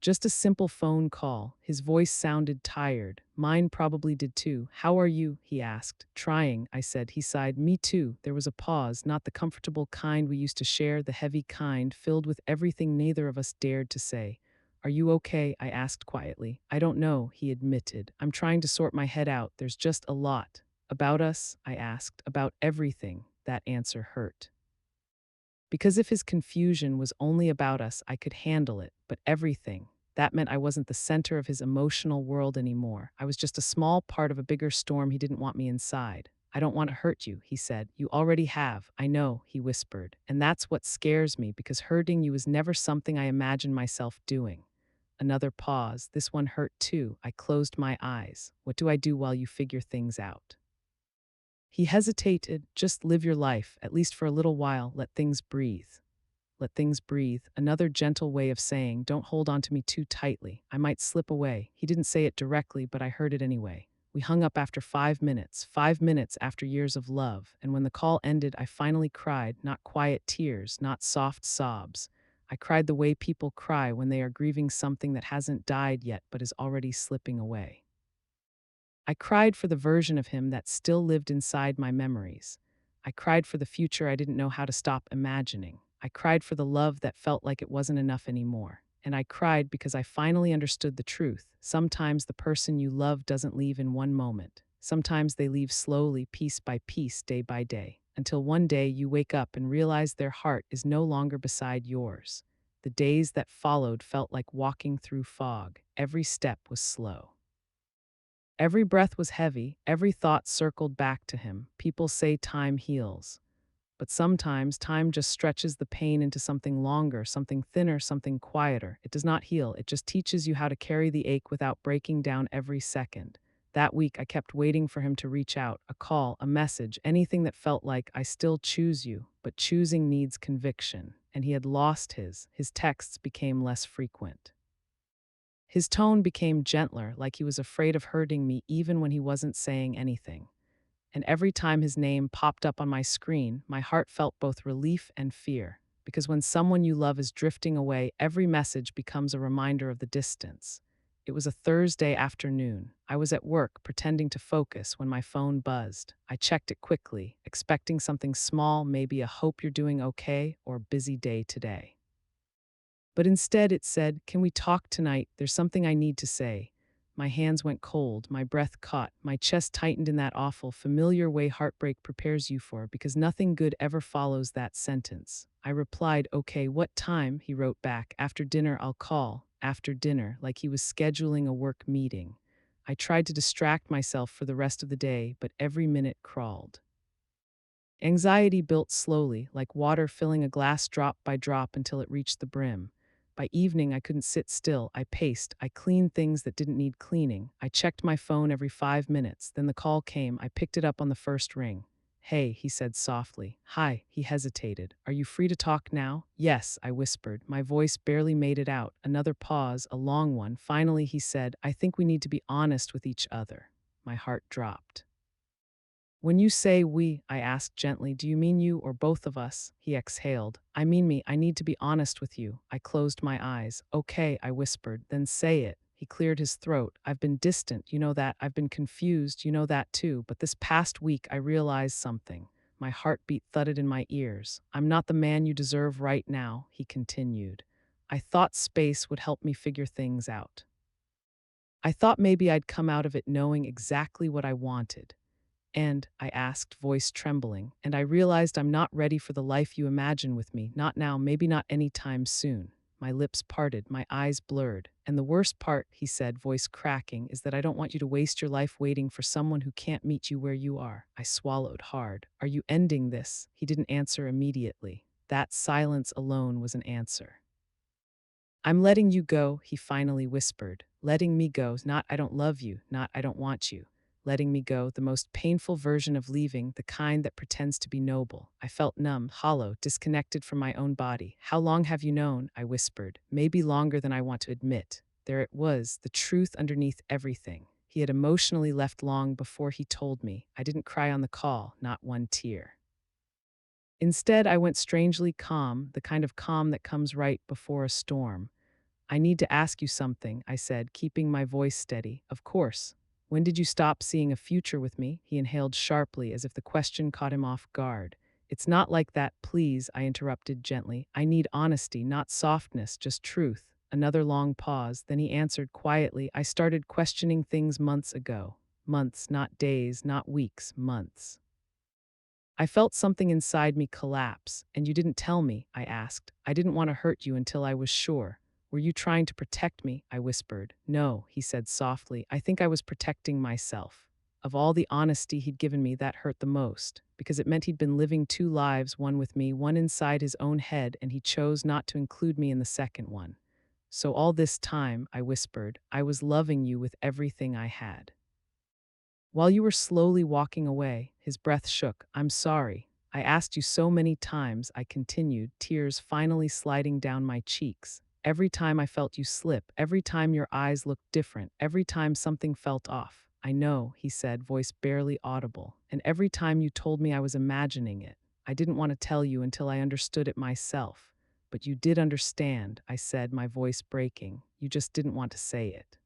Just a simple phone call. His voice sounded tired. Mine probably did too. "How are you?" he asked. "Trying," I said. He sighed. "Me too." There was a pause, not the comfortable kind we used to share, the heavy kind, filled with everything neither of us dared to say. "Are you okay?" I asked quietly. "I don't know," he admitted. "I'm trying to sort my head out. There's just a lot." "About us?" I asked. "About everything." That answer hurt. Because if his confusion was only about us, I could handle it, but everything, that meant I wasn't the center of his emotional world anymore. I was just a small part of a bigger storm he didn't want me inside. "I don't want to hurt you," he said. "You already have." "I know," he whispered. "And that's what scares me, because hurting you was never something I imagined myself doing." Another pause. This one hurt too. I closed my eyes. "What do I do while you figure things out?" He hesitated. "Just live your life, at least for a little while. Let things breathe." Let things breathe. Another gentle way of saying, "Don't hold on to me too tightly. I might slip away." He didn't say it directly, but I heard it anyway. We hung up after 5 minutes, 5 minutes after years of love. And when the call ended, I finally cried, not quiet tears, not soft sobs. I cried the way people cry when they are grieving something that hasn't died yet but is already slipping away. I cried for the version of him that still lived inside my memories. I cried for the future I didn't know how to stop imagining. I cried for the love that felt like it wasn't enough anymore. And I cried because I finally understood the truth. Sometimes the person you love doesn't leave in one moment. Sometimes they leave slowly, piece by piece, day by day, until one day you wake up and realize their heart is no longer beside yours. The days that followed felt like walking through fog. Every step was slow. Every breath was heavy, every thought circled back to him. People say time heals, but sometimes time just stretches the pain into something longer, something thinner, something quieter. It does not heal, it just teaches you how to carry the ache without breaking down every second. That week, I kept waiting for him to reach out, a call, a message, anything that felt like, "I still choose you," but choosing needs conviction. And he had lost his. His texts became less frequent. His tone became gentler, like he was afraid of hurting me even when he wasn't saying anything. And every time his name popped up on my screen, my heart felt both relief and fear. Because when someone you love is drifting away, every message becomes a reminder of the distance. It was a Thursday afternoon. I was at work, pretending to focus, when my phone buzzed. I checked it quickly, expecting something small, maybe a "hope you're doing okay" or "busy day today." But instead it said, "Can we talk tonight? There's something I need to say." My hands went cold, my breath caught, my chest tightened in that awful, familiar way heartbreak prepares you for, because nothing good ever follows that sentence. I replied, "Okay, what time?" He wrote back, "After dinner I'll call." After dinner, like he was scheduling a work meeting. I tried to distract myself for the rest of the day, but every minute crawled. Anxiety built slowly, like water filling a glass drop by drop until it reached the brim. By evening, I couldn't sit still. I paced. I cleaned things that didn't need cleaning. I checked my phone every 5 minutes. Then the call came. I picked it up on the first ring. Hey, he said softly. Hi, he hesitated. Are you free to talk now? Yes, I whispered. My voice barely made it out. Another pause, a long one. Finally, he said, I think we need to be honest with each other. My heart dropped. When you say we, I asked gently, do you mean you or both of us? He exhaled. I mean me, I need to be honest with you. I closed my eyes. Okay, I whispered, then say it. He cleared his throat. I've been distant, you know that. I've been confused, you know that too. But this past week, I realized something. My heartbeat thudded in my ears. I'm not the man you deserve right now, he continued. I thought space would help me figure things out. I thought maybe I'd come out of it knowing exactly what I wanted. And, I asked, voice trembling, and I realized I'm not ready for the life you imagine with me, not now, maybe not any time soon. My lips parted, my eyes blurred. And the worst part, he said, voice cracking, is that I don't want you to waste your life waiting for someone who can't meet you where you are. I swallowed hard. Are you ending this? He didn't answer immediately. That silence alone was an answer. I'm letting you go, he finally whispered. Letting me go, not I don't love you, not I don't want you. Letting me go, the most painful version of leaving, the kind that pretends to be noble. I felt numb, hollow, disconnected from my own body. How long have you known? I whispered. Maybe longer than I want to admit. There it was, the truth underneath everything. He had emotionally left long before he told me. I didn't cry on the call, not one tear. Instead, I went strangely calm, the kind of calm that comes right before a storm. I need to ask you something, I said, keeping my voice steady. Of course. When did you stop seeing a future with me? He inhaled sharply, as if the question caught him off guard. It's not like that, please, I interrupted gently. I need honesty, not softness, just truth. Another long pause, then he answered quietly, I started questioning things months ago. Months, not days, not weeks, months. I felt something inside me collapse, and you didn't tell me, I asked. I didn't want to hurt you until I was sure. Were you trying to protect me? I whispered. No, he said softly. I think I was protecting myself. Of all the honesty he'd given me, that hurt the most, because it meant he'd been living two lives, one with me, one inside his own head, and he chose not to include me in the second one. So all this time, I whispered, I was loving you with everything I had. While you were slowly walking away, his breath shook. I'm sorry. I asked you so many times, I continued, tears finally sliding down my cheeks. Every time I felt you slip, every time your eyes looked different, every time something felt off. I know, he said, voice barely audible. And every time you told me I was imagining it. I didn't want to tell you until I understood it myself. But you did understand, I said, my voice breaking. You just didn't want to say it.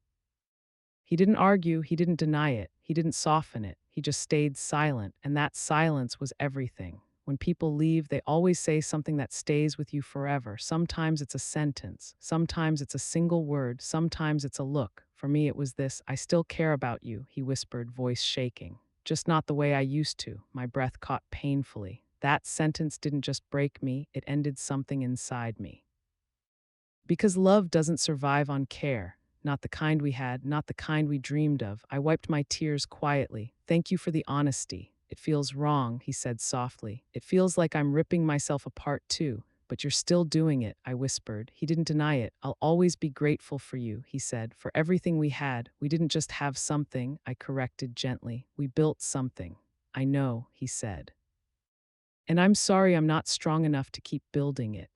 He didn't argue, he didn't deny it, he didn't soften it, he just stayed silent, and that silence was everything. When people leave, they always say something that stays with you forever. Sometimes it's a sentence, sometimes it's a single word, sometimes it's a look. For me, it was this, I still care about you, he whispered, voice shaking. Just not the way I used to. My breath caught painfully. That sentence didn't just break me, it ended something inside me. Because love doesn't survive on care. Not the kind we had, not the kind we dreamed of. I wiped my tears quietly. Thank you for the honesty. It feels wrong, he said softly. It feels like I'm ripping myself apart too. But you're still doing it, I whispered. He didn't deny it. I'll always be grateful for you, he said. For everything we had. We didn't just have something, I corrected gently. We built something. I know, he said. And I'm sorry I'm not strong enough to keep building it.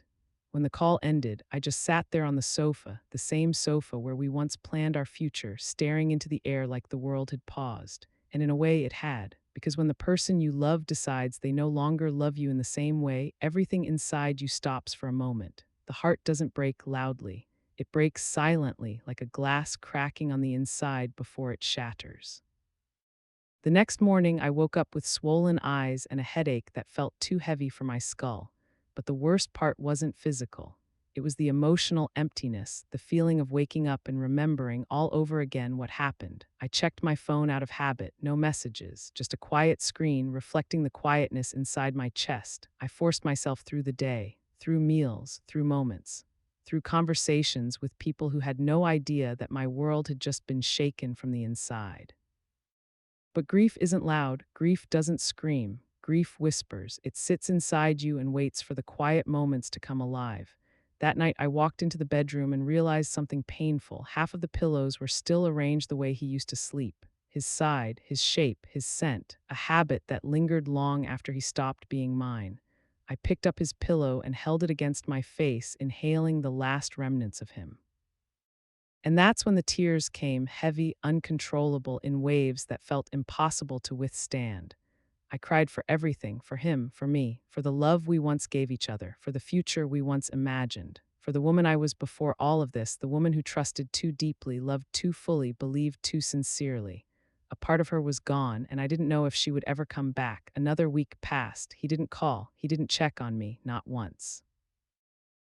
When the call ended, I just sat there on the sofa, the same sofa where we once planned our future, staring into the air like the world had paused. And in a way, it had, because when the person you love decides they no longer love you in the same way, everything inside you stops for a moment. The heart doesn't break loudly, it breaks silently, like a glass cracking on the inside before it shatters. The next morning, I woke up with swollen eyes and a headache that felt too heavy for my skull. But the worst part wasn't physical. It was the emotional emptiness, the feeling of waking up and remembering all over again what happened. I checked my phone out of habit, no messages, just a quiet screen reflecting the quietness inside my chest. I forced myself through the day, through meals, through moments, through conversations with people who had no idea that my world had just been shaken from the inside. But grief isn't loud, grief doesn't scream, grief whispers. It sits inside you and waits for the quiet moments to come alive. That night, I walked into the bedroom and realized something painful. Half of the pillows were still arranged the way he used to sleep. His side, his shape, his scent, a habit that lingered long after he stopped being mine. I picked up his pillow and held it against my face, inhaling the last remnants of him. And that's when the tears came, heavy, uncontrollable, in waves that felt impossible to withstand. I cried for everything, for him, for me, for the love we once gave each other, for the future we once imagined, for the woman I was before all of this, the woman who trusted too deeply, loved too fully, believed too sincerely. A part of her was gone, and I didn't know if she would ever come back. Another week passed. He didn't call. He didn't check on me, not once.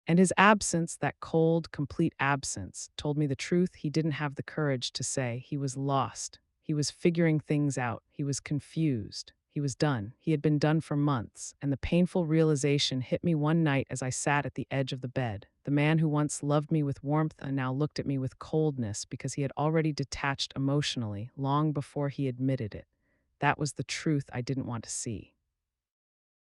And his absence, that cold, complete absence, told me the truth he didn't have the courage to say. He was lost. He was figuring things out. He was confused. He was done. He had been done for months, and the painful realization hit me one night as I sat at the edge of the bed. The man who once loved me with warmth and now looked at me with coldness because he had already detached emotionally long before he admitted it. That was the truth I didn't want to see.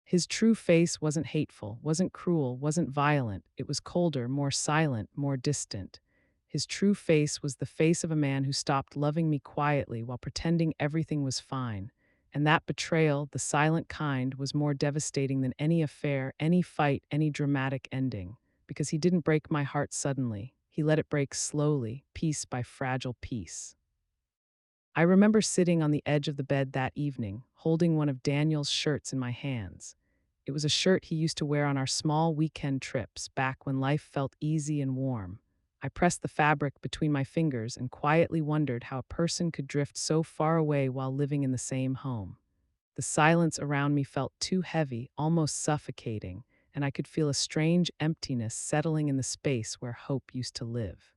His true face wasn't hateful, wasn't cruel, wasn't violent. It was colder, more silent, more distant. His true face was the face of a man who stopped loving me quietly while pretending everything was fine. And that betrayal, the silent kind, was more devastating than any affair, any fight, any dramatic ending. Because he didn't break my heart suddenly. He let it break slowly, piece by fragile piece. I remember sitting on the edge of the bed that evening, holding one of Daniel's shirts in my hands. It was a shirt he used to wear on our small weekend trips back when life felt easy and warm. I pressed the fabric between my fingers and quietly wondered how a person could drift so far away while living in the same home. The silence around me felt too heavy, almost suffocating, and I could feel a strange emptiness settling in the space where hope used to live.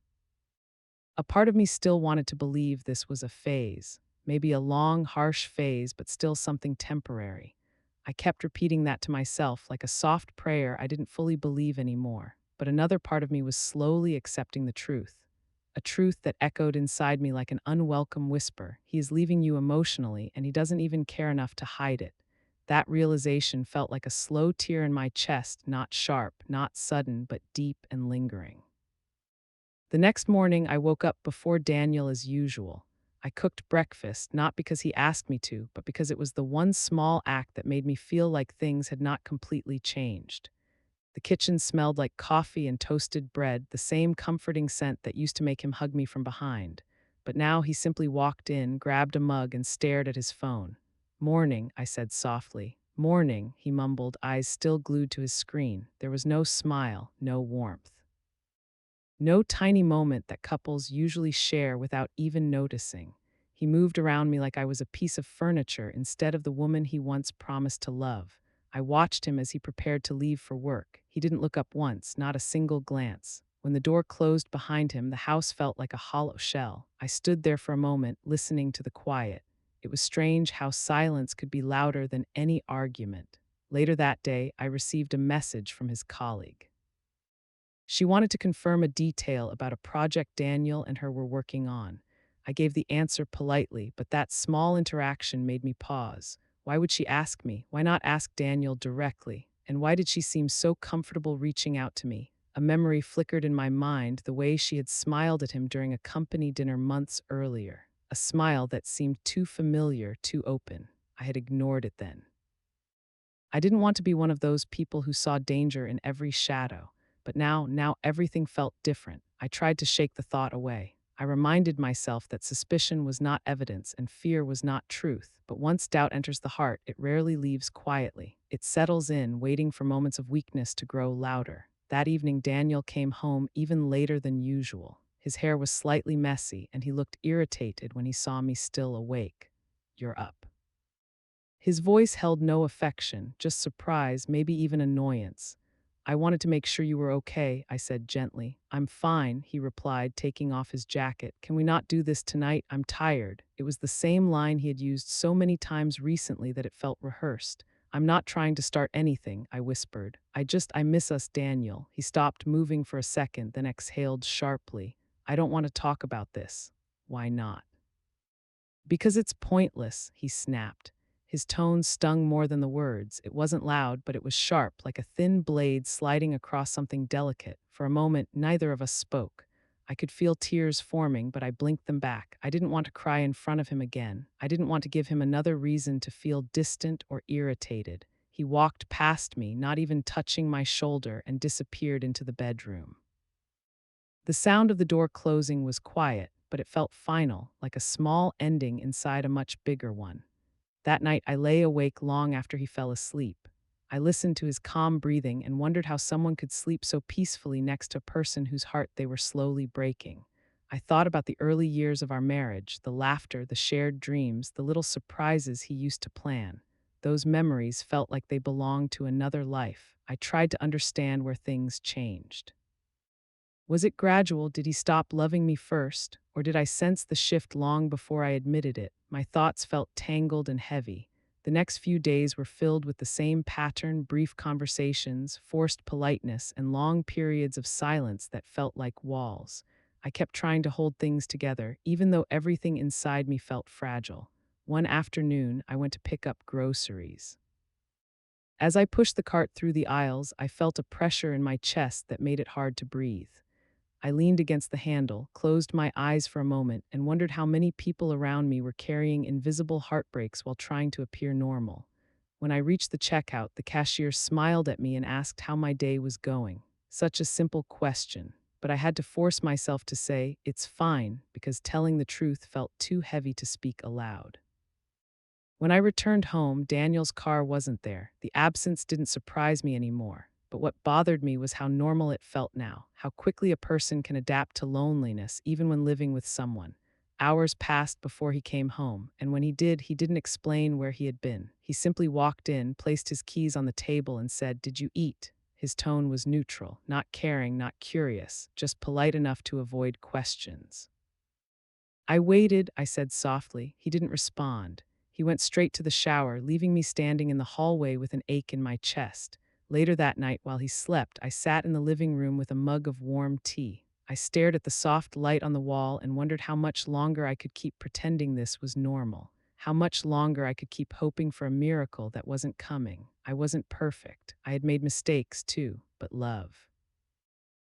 A part of me still wanted to believe this was a phase, maybe a long, harsh phase, but still something temporary. I kept repeating that to myself like a soft prayer I didn't fully believe anymore. But another part of me was slowly accepting the truth. A truth that echoed inside me like an unwelcome whisper. He is leaving you emotionally, and he doesn't even care enough to hide it. That realization felt like a slow tear in my chest, not sharp, not sudden, but deep and lingering. The next morning, I woke up before Daniel as usual. I cooked breakfast, not because he asked me to, but because it was the one small act that made me feel like things had not completely changed. The kitchen smelled like coffee and toasted bread, the same comforting scent that used to make him hug me from behind. But now he simply walked in, grabbed a mug, and stared at his phone. "Morning," I said softly. "Morning," he mumbled, eyes still glued to his screen. There was no smile, no warmth. No tiny moment that couples usually share without even noticing. He moved around me like I was a piece of furniture instead of the woman he once promised to love. I watched him as he prepared to leave for work. He didn't look up once, not a single glance. When the door closed behind him, the house felt like a hollow shell. I stood there for a moment, listening to the quiet. It was strange how silence could be louder than any argument. Later that day, I received a message from his colleague. She wanted to confirm a detail about a project Daniel and her were working on. I gave the answer politely, but that small interaction made me pause. Why would she ask me? Why not ask Daniel directly? And why did she seem so comfortable reaching out to me? A memory flickered in my mind, the way she had smiled at him during a company dinner months earlier. A smile that seemed too familiar, too open. I had ignored it then. I didn't want to be one of those people who saw danger in every shadow. But now everything felt different. I tried to shake the thought away. I reminded myself that suspicion was not evidence and fear was not truth. But once doubt enters the heart, it rarely leaves quietly. It settles in, waiting for moments of weakness to grow louder. That evening, Daniel came home even later than usual. His hair was slightly messy, and he looked irritated when he saw me still awake. "You're up." His voice held no affection, just surprise, maybe even annoyance. "I wanted to make sure you were okay," I said gently. "I'm fine," he replied, taking off his jacket. "Can we not do this tonight? I'm tired." It was the same line he had used so many times recently that it felt rehearsed. "I'm not trying to start anything," I whispered. I miss us, Daniel." He stopped moving for a second, then exhaled sharply. "I don't want to talk about this." "Why not?" "Because it's pointless," he snapped. His tone stung more than the words. It wasn't loud, but it was sharp, like a thin blade sliding across something delicate. For a moment, neither of us spoke. I could feel tears forming, but I blinked them back. I didn't want to cry in front of him again. I didn't want to give him another reason to feel distant or irritated. He walked past me, not even touching my shoulder, and disappeared into the bedroom. The sound of the door closing was quiet, but it felt final, like a small ending inside a much bigger one. That night, I lay awake long after he fell asleep. I listened to his calm breathing and wondered how someone could sleep so peacefully next to a person whose heart they were slowly breaking. I thought about the early years of our marriage, the laughter, the shared dreams, the little surprises he used to plan. Those memories felt like they belonged to another life. I tried to understand where things changed. Was it gradual? Did he stop loving me first? Or did I sense the shift long before I admitted it? My thoughts felt tangled and heavy. The next few days were filled with the same pattern: brief conversations, forced politeness, and long periods of silence that felt like walls. I kept trying to hold things together, even though everything inside me felt fragile. One afternoon, I went to pick up groceries. As I pushed the cart through the aisles, I felt a pressure in my chest that made it hard to breathe. I leaned against the handle, closed my eyes for a moment, and wondered how many people around me were carrying invisible heartbreaks while trying to appear normal. When I reached the checkout, the cashier smiled at me and asked how my day was going. Such a simple question, but I had to force myself to say, "It's fine," because telling the truth felt too heavy to speak aloud. When I returned home, Daniel's car wasn't there. The absence didn't surprise me anymore. But what bothered me was how normal it felt now, how quickly a person can adapt to loneliness, even when living with someone. Hours passed before he came home, and when he did, he didn't explain where he had been. He simply walked in, placed his keys on the table, and said, "Did you eat?" His tone was neutral, not caring, not curious, just polite enough to avoid questions. "I waited," I said softly. He didn't respond. He went straight to the shower, leaving me standing in the hallway with an ache in my chest. Later that night, while he slept, I sat in the living room with a mug of warm tea. I stared at the soft light on the wall and wondered how much longer I could keep pretending this was normal. How much longer I could keep hoping for a miracle that wasn't coming. I wasn't perfect. I had made mistakes too, but love.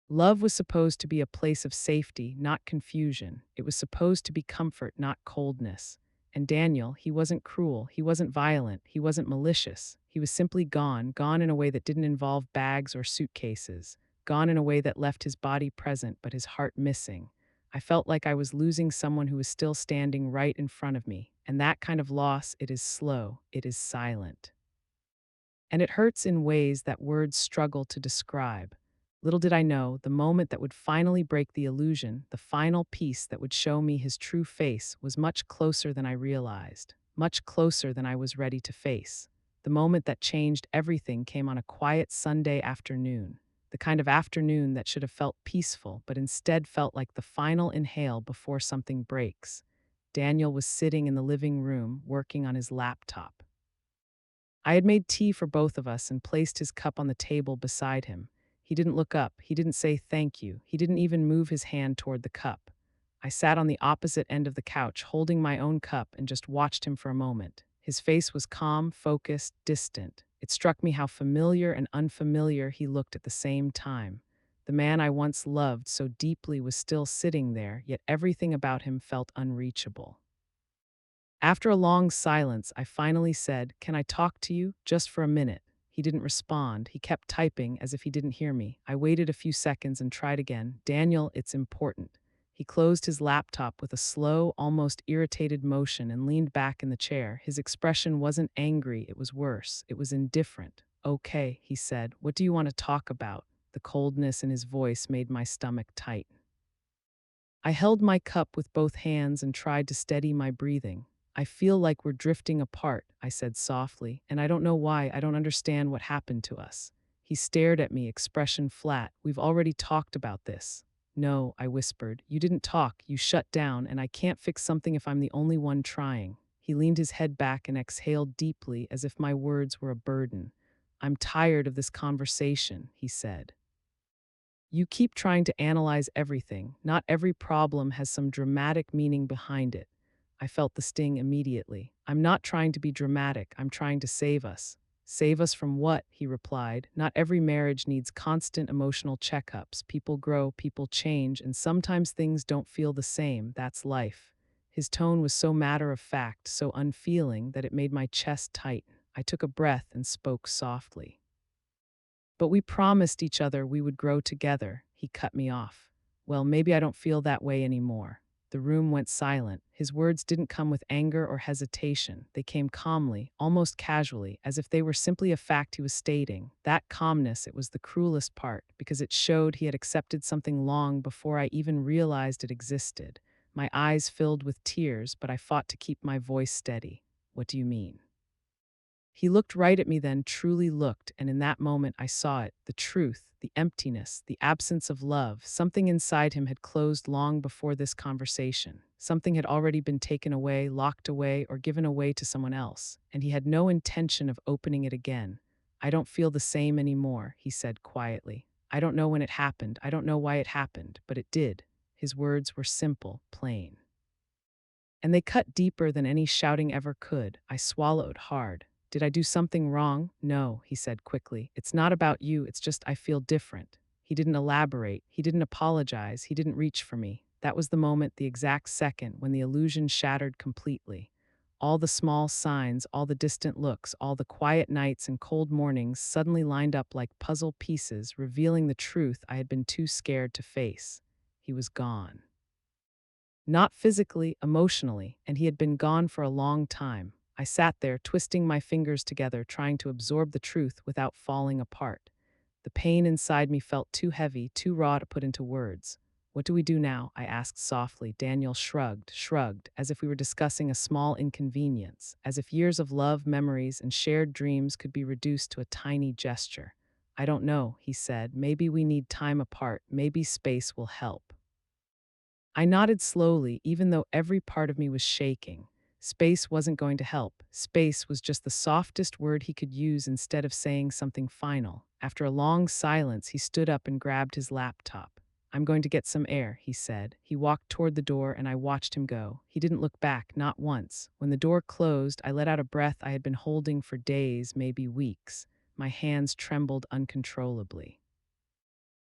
Love was supposed to be a place of safety, not confusion. It was supposed to be comfort, not coldness. And Daniel, he wasn't cruel, he wasn't violent, he wasn't malicious. He was simply gone, gone in a way that didn't involve bags or suitcases, gone in a way that left his body present but his heart missing. I felt like I was losing someone who was still standing right in front of me. And that kind of loss, it is slow, it is silent. And it hurts in ways that words struggle to describe. Little did I know, the moment that would finally break the illusion, the final piece that would show me his true face, was much closer than I realized, much closer than I was ready to face. The moment that changed everything came on a quiet Sunday afternoon, the kind of afternoon that should have felt peaceful, but instead felt like the final inhale before something breaks. Daniel was sitting in the living room, working on his laptop. I had made tea for both of us and placed his cup on the table beside him. He didn't look up. He didn't say thank you. He didn't even move his hand toward the cup. I sat on the opposite end of the couch, holding my own cup, and just watched him for a moment. His face was calm, focused, distant. It struck me how familiar and unfamiliar he looked at the same time. The man I once loved so deeply was still sitting there, yet everything about him felt unreachable. After a long silence, I finally said, "Can I talk to you? Just for a minute." He didn't respond. He kept typing as if he didn't hear me. I waited a few seconds and tried again. "Daniel, it's important." He closed his laptop with a slow, almost irritated motion and leaned back in the chair. His expression wasn't angry, it was worse. It was indifferent. "Okay," he said. "What do you want to talk about?" The coldness in his voice made my stomach tight. I held my cup with both hands and tried to steady my breathing. "I feel like we're drifting apart," I said softly, "and I don't know why. I don't understand what happened to us." He stared at me, expression flat. "We've already talked about this." "No," I whispered. "You didn't talk. You shut down, and I can't fix something if I'm the only one trying." He leaned his head back and exhaled deeply as if my words were a burden. "I'm tired of this conversation," he said. "You keep trying to analyze everything. Not every problem has some dramatic meaning behind it." I felt the sting immediately. I'm not trying to be dramatic, I'm trying to save us. Save us from what? He replied. Not every marriage needs constant emotional checkups. People grow, people change, and sometimes things don't feel the same. That's life. His tone was so matter of fact, so unfeeling, that it made my chest tighten. I took a breath and spoke softly. But we promised each other we would grow together. He cut me off. Well, maybe I don't feel that way anymore. The room went silent. His words didn't come with anger or hesitation. They came calmly, almost casually, as if they were simply a fact he was stating. That calmness, it was the cruelest part, because it showed he had accepted something long before I even realized it existed. My eyes filled with tears, but I fought to keep my voice steady. What do you mean? He looked right at me then, truly looked, and in that moment I saw it, the truth, the emptiness, the absence of love. Something inside him had closed long before this conversation. Something had already been taken away, locked away, or given away to someone else, and he had no intention of opening it again. I don't feel the same anymore, he said quietly. I don't know when it happened, I don't know why it happened, but it did. His words were simple, plain. And they cut deeper than any shouting ever could. I swallowed hard. Did I do something wrong? No, he said quickly. It's not about you, it's just I feel different. He didn't elaborate, he didn't apologize, he didn't reach for me. That was the moment, the exact second, when the illusion shattered completely. All the small signs, all the distant looks, all the quiet nights and cold mornings suddenly lined up like puzzle pieces, revealing the truth I had been too scared to face. He was gone. Not physically, emotionally, and he had been gone for a long time. I sat there, twisting my fingers together, trying to absorb the truth without falling apart. The pain inside me felt too heavy, too raw to put into words. What do we do now? I asked softly. Daniel shrugged, as if we were discussing a small inconvenience, as if years of love, memories, and shared dreams could be reduced to a tiny gesture. I don't know, he said. Maybe we need time apart. Maybe space will help. I nodded slowly, even though every part of me was shaking. Space wasn't going to help. Space was just the softest word he could use instead of saying something final. After a long silence, he stood up and grabbed his laptop. I'm going to get some air, he said. He walked toward the door and I watched him go. He didn't look back, not once. When the door closed, I let out a breath I had been holding for days, maybe weeks. My hands trembled uncontrollably.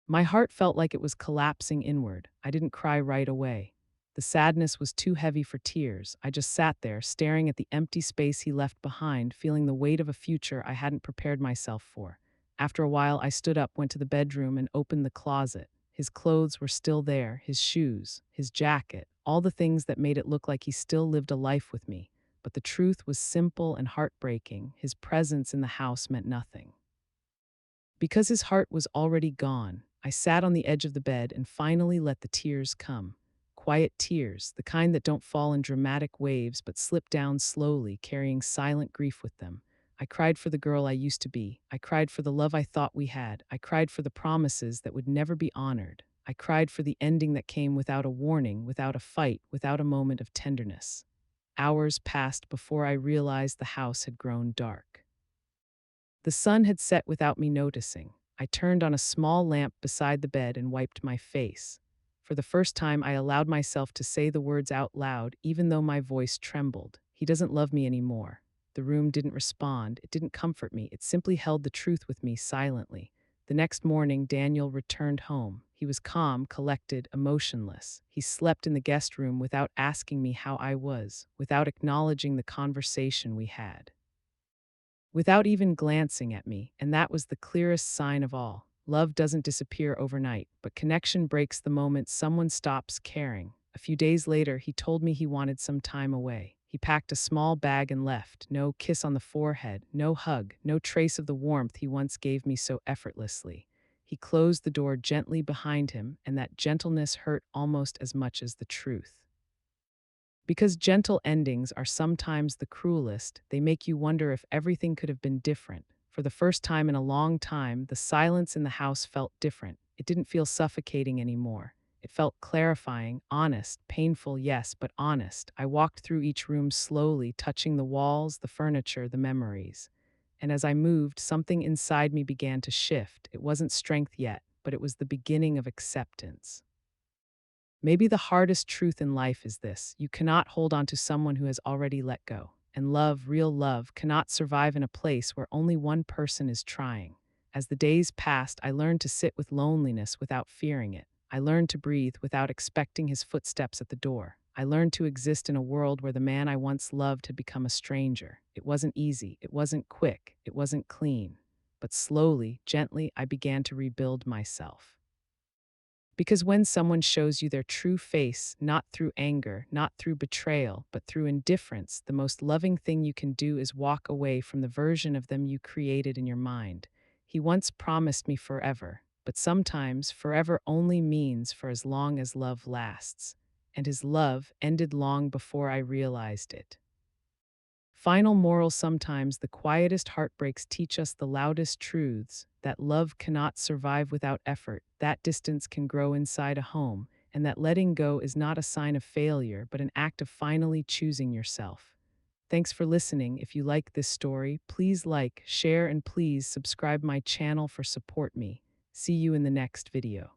My heart felt like it was collapsing inward. I didn't cry right away. The sadness was too heavy for tears. I just sat there, staring at the empty space he left behind, feeling the weight of a future I hadn't prepared myself for. After a while, I stood up, went to the bedroom, and opened the closet. His clothes were still there, his shoes, his jacket, all the things that made it look like he still lived a life with me. But the truth was simple and heartbreaking. His presence in the house meant nothing. Because his heart was already gone, I sat on the edge of the bed and finally let the tears come. Quiet tears, the kind that don't fall in dramatic waves but slip down slowly, carrying silent grief with them. I cried for the girl I used to be. I cried for the love I thought we had. I cried for the promises that would never be honored. I cried for the ending that came without a warning, without a fight, without a moment of tenderness. Hours passed before I realized the house had grown dark. The sun had set without me noticing. I turned on a small lamp beside the bed and wiped my face. For the first time, I allowed myself to say the words out loud, even though my voice trembled. He doesn't love me anymore. The room didn't respond. It didn't comfort me. It simply held the truth with me silently. The next morning, Daniel returned home. He was calm, collected, emotionless. He slept in the guest room without asking me how I was, without acknowledging the conversation we had, without even glancing at me, and that was the clearest sign of all. Love doesn't disappear overnight, but connection breaks the moment someone stops caring. A few days later, he told me he wanted some time away. He packed a small bag and left. No kiss on the forehead, no hug, no trace of the warmth he once gave me so effortlessly. He closed the door gently behind him, and that gentleness hurt almost as much as the truth. Because gentle endings are sometimes the cruelest, they make you wonder if everything could have been different. For the first time in a long time, the silence in the house felt different. It didn't feel suffocating anymore. It felt clarifying, honest, painful, yes, but honest. I walked through each room slowly, touching the walls, the furniture, the memories. And as I moved, something inside me began to shift. It wasn't strength yet, but it was the beginning of acceptance. Maybe the hardest truth in life is this: you cannot hold on to someone who has already let go. And love, real love, cannot survive in a place where only one person is trying. As the days passed, I learned to sit with loneliness without fearing it. I learned to breathe without expecting his footsteps at the door. I learned to exist in a world where the man I once loved had become a stranger. It wasn't easy, it wasn't quick, it wasn't clean. But slowly, gently, I began to rebuild myself. Because when someone shows you their true face, not through anger, not through betrayal, but through indifference, the most loving thing you can do is walk away from the version of them you created in your mind. He once promised me forever, but sometimes forever only means for as long as love lasts. And his love ended long before I realized it. Final moral: sometimes the quietest heartbreaks teach us the loudest truths: that love cannot survive without effort, that distance can grow inside a home, and that letting go is not a sign of failure, but an act of finally choosing yourself. Thanks for listening. If you like this story, please like, share, and please subscribe my channel for support me. See you in the next video.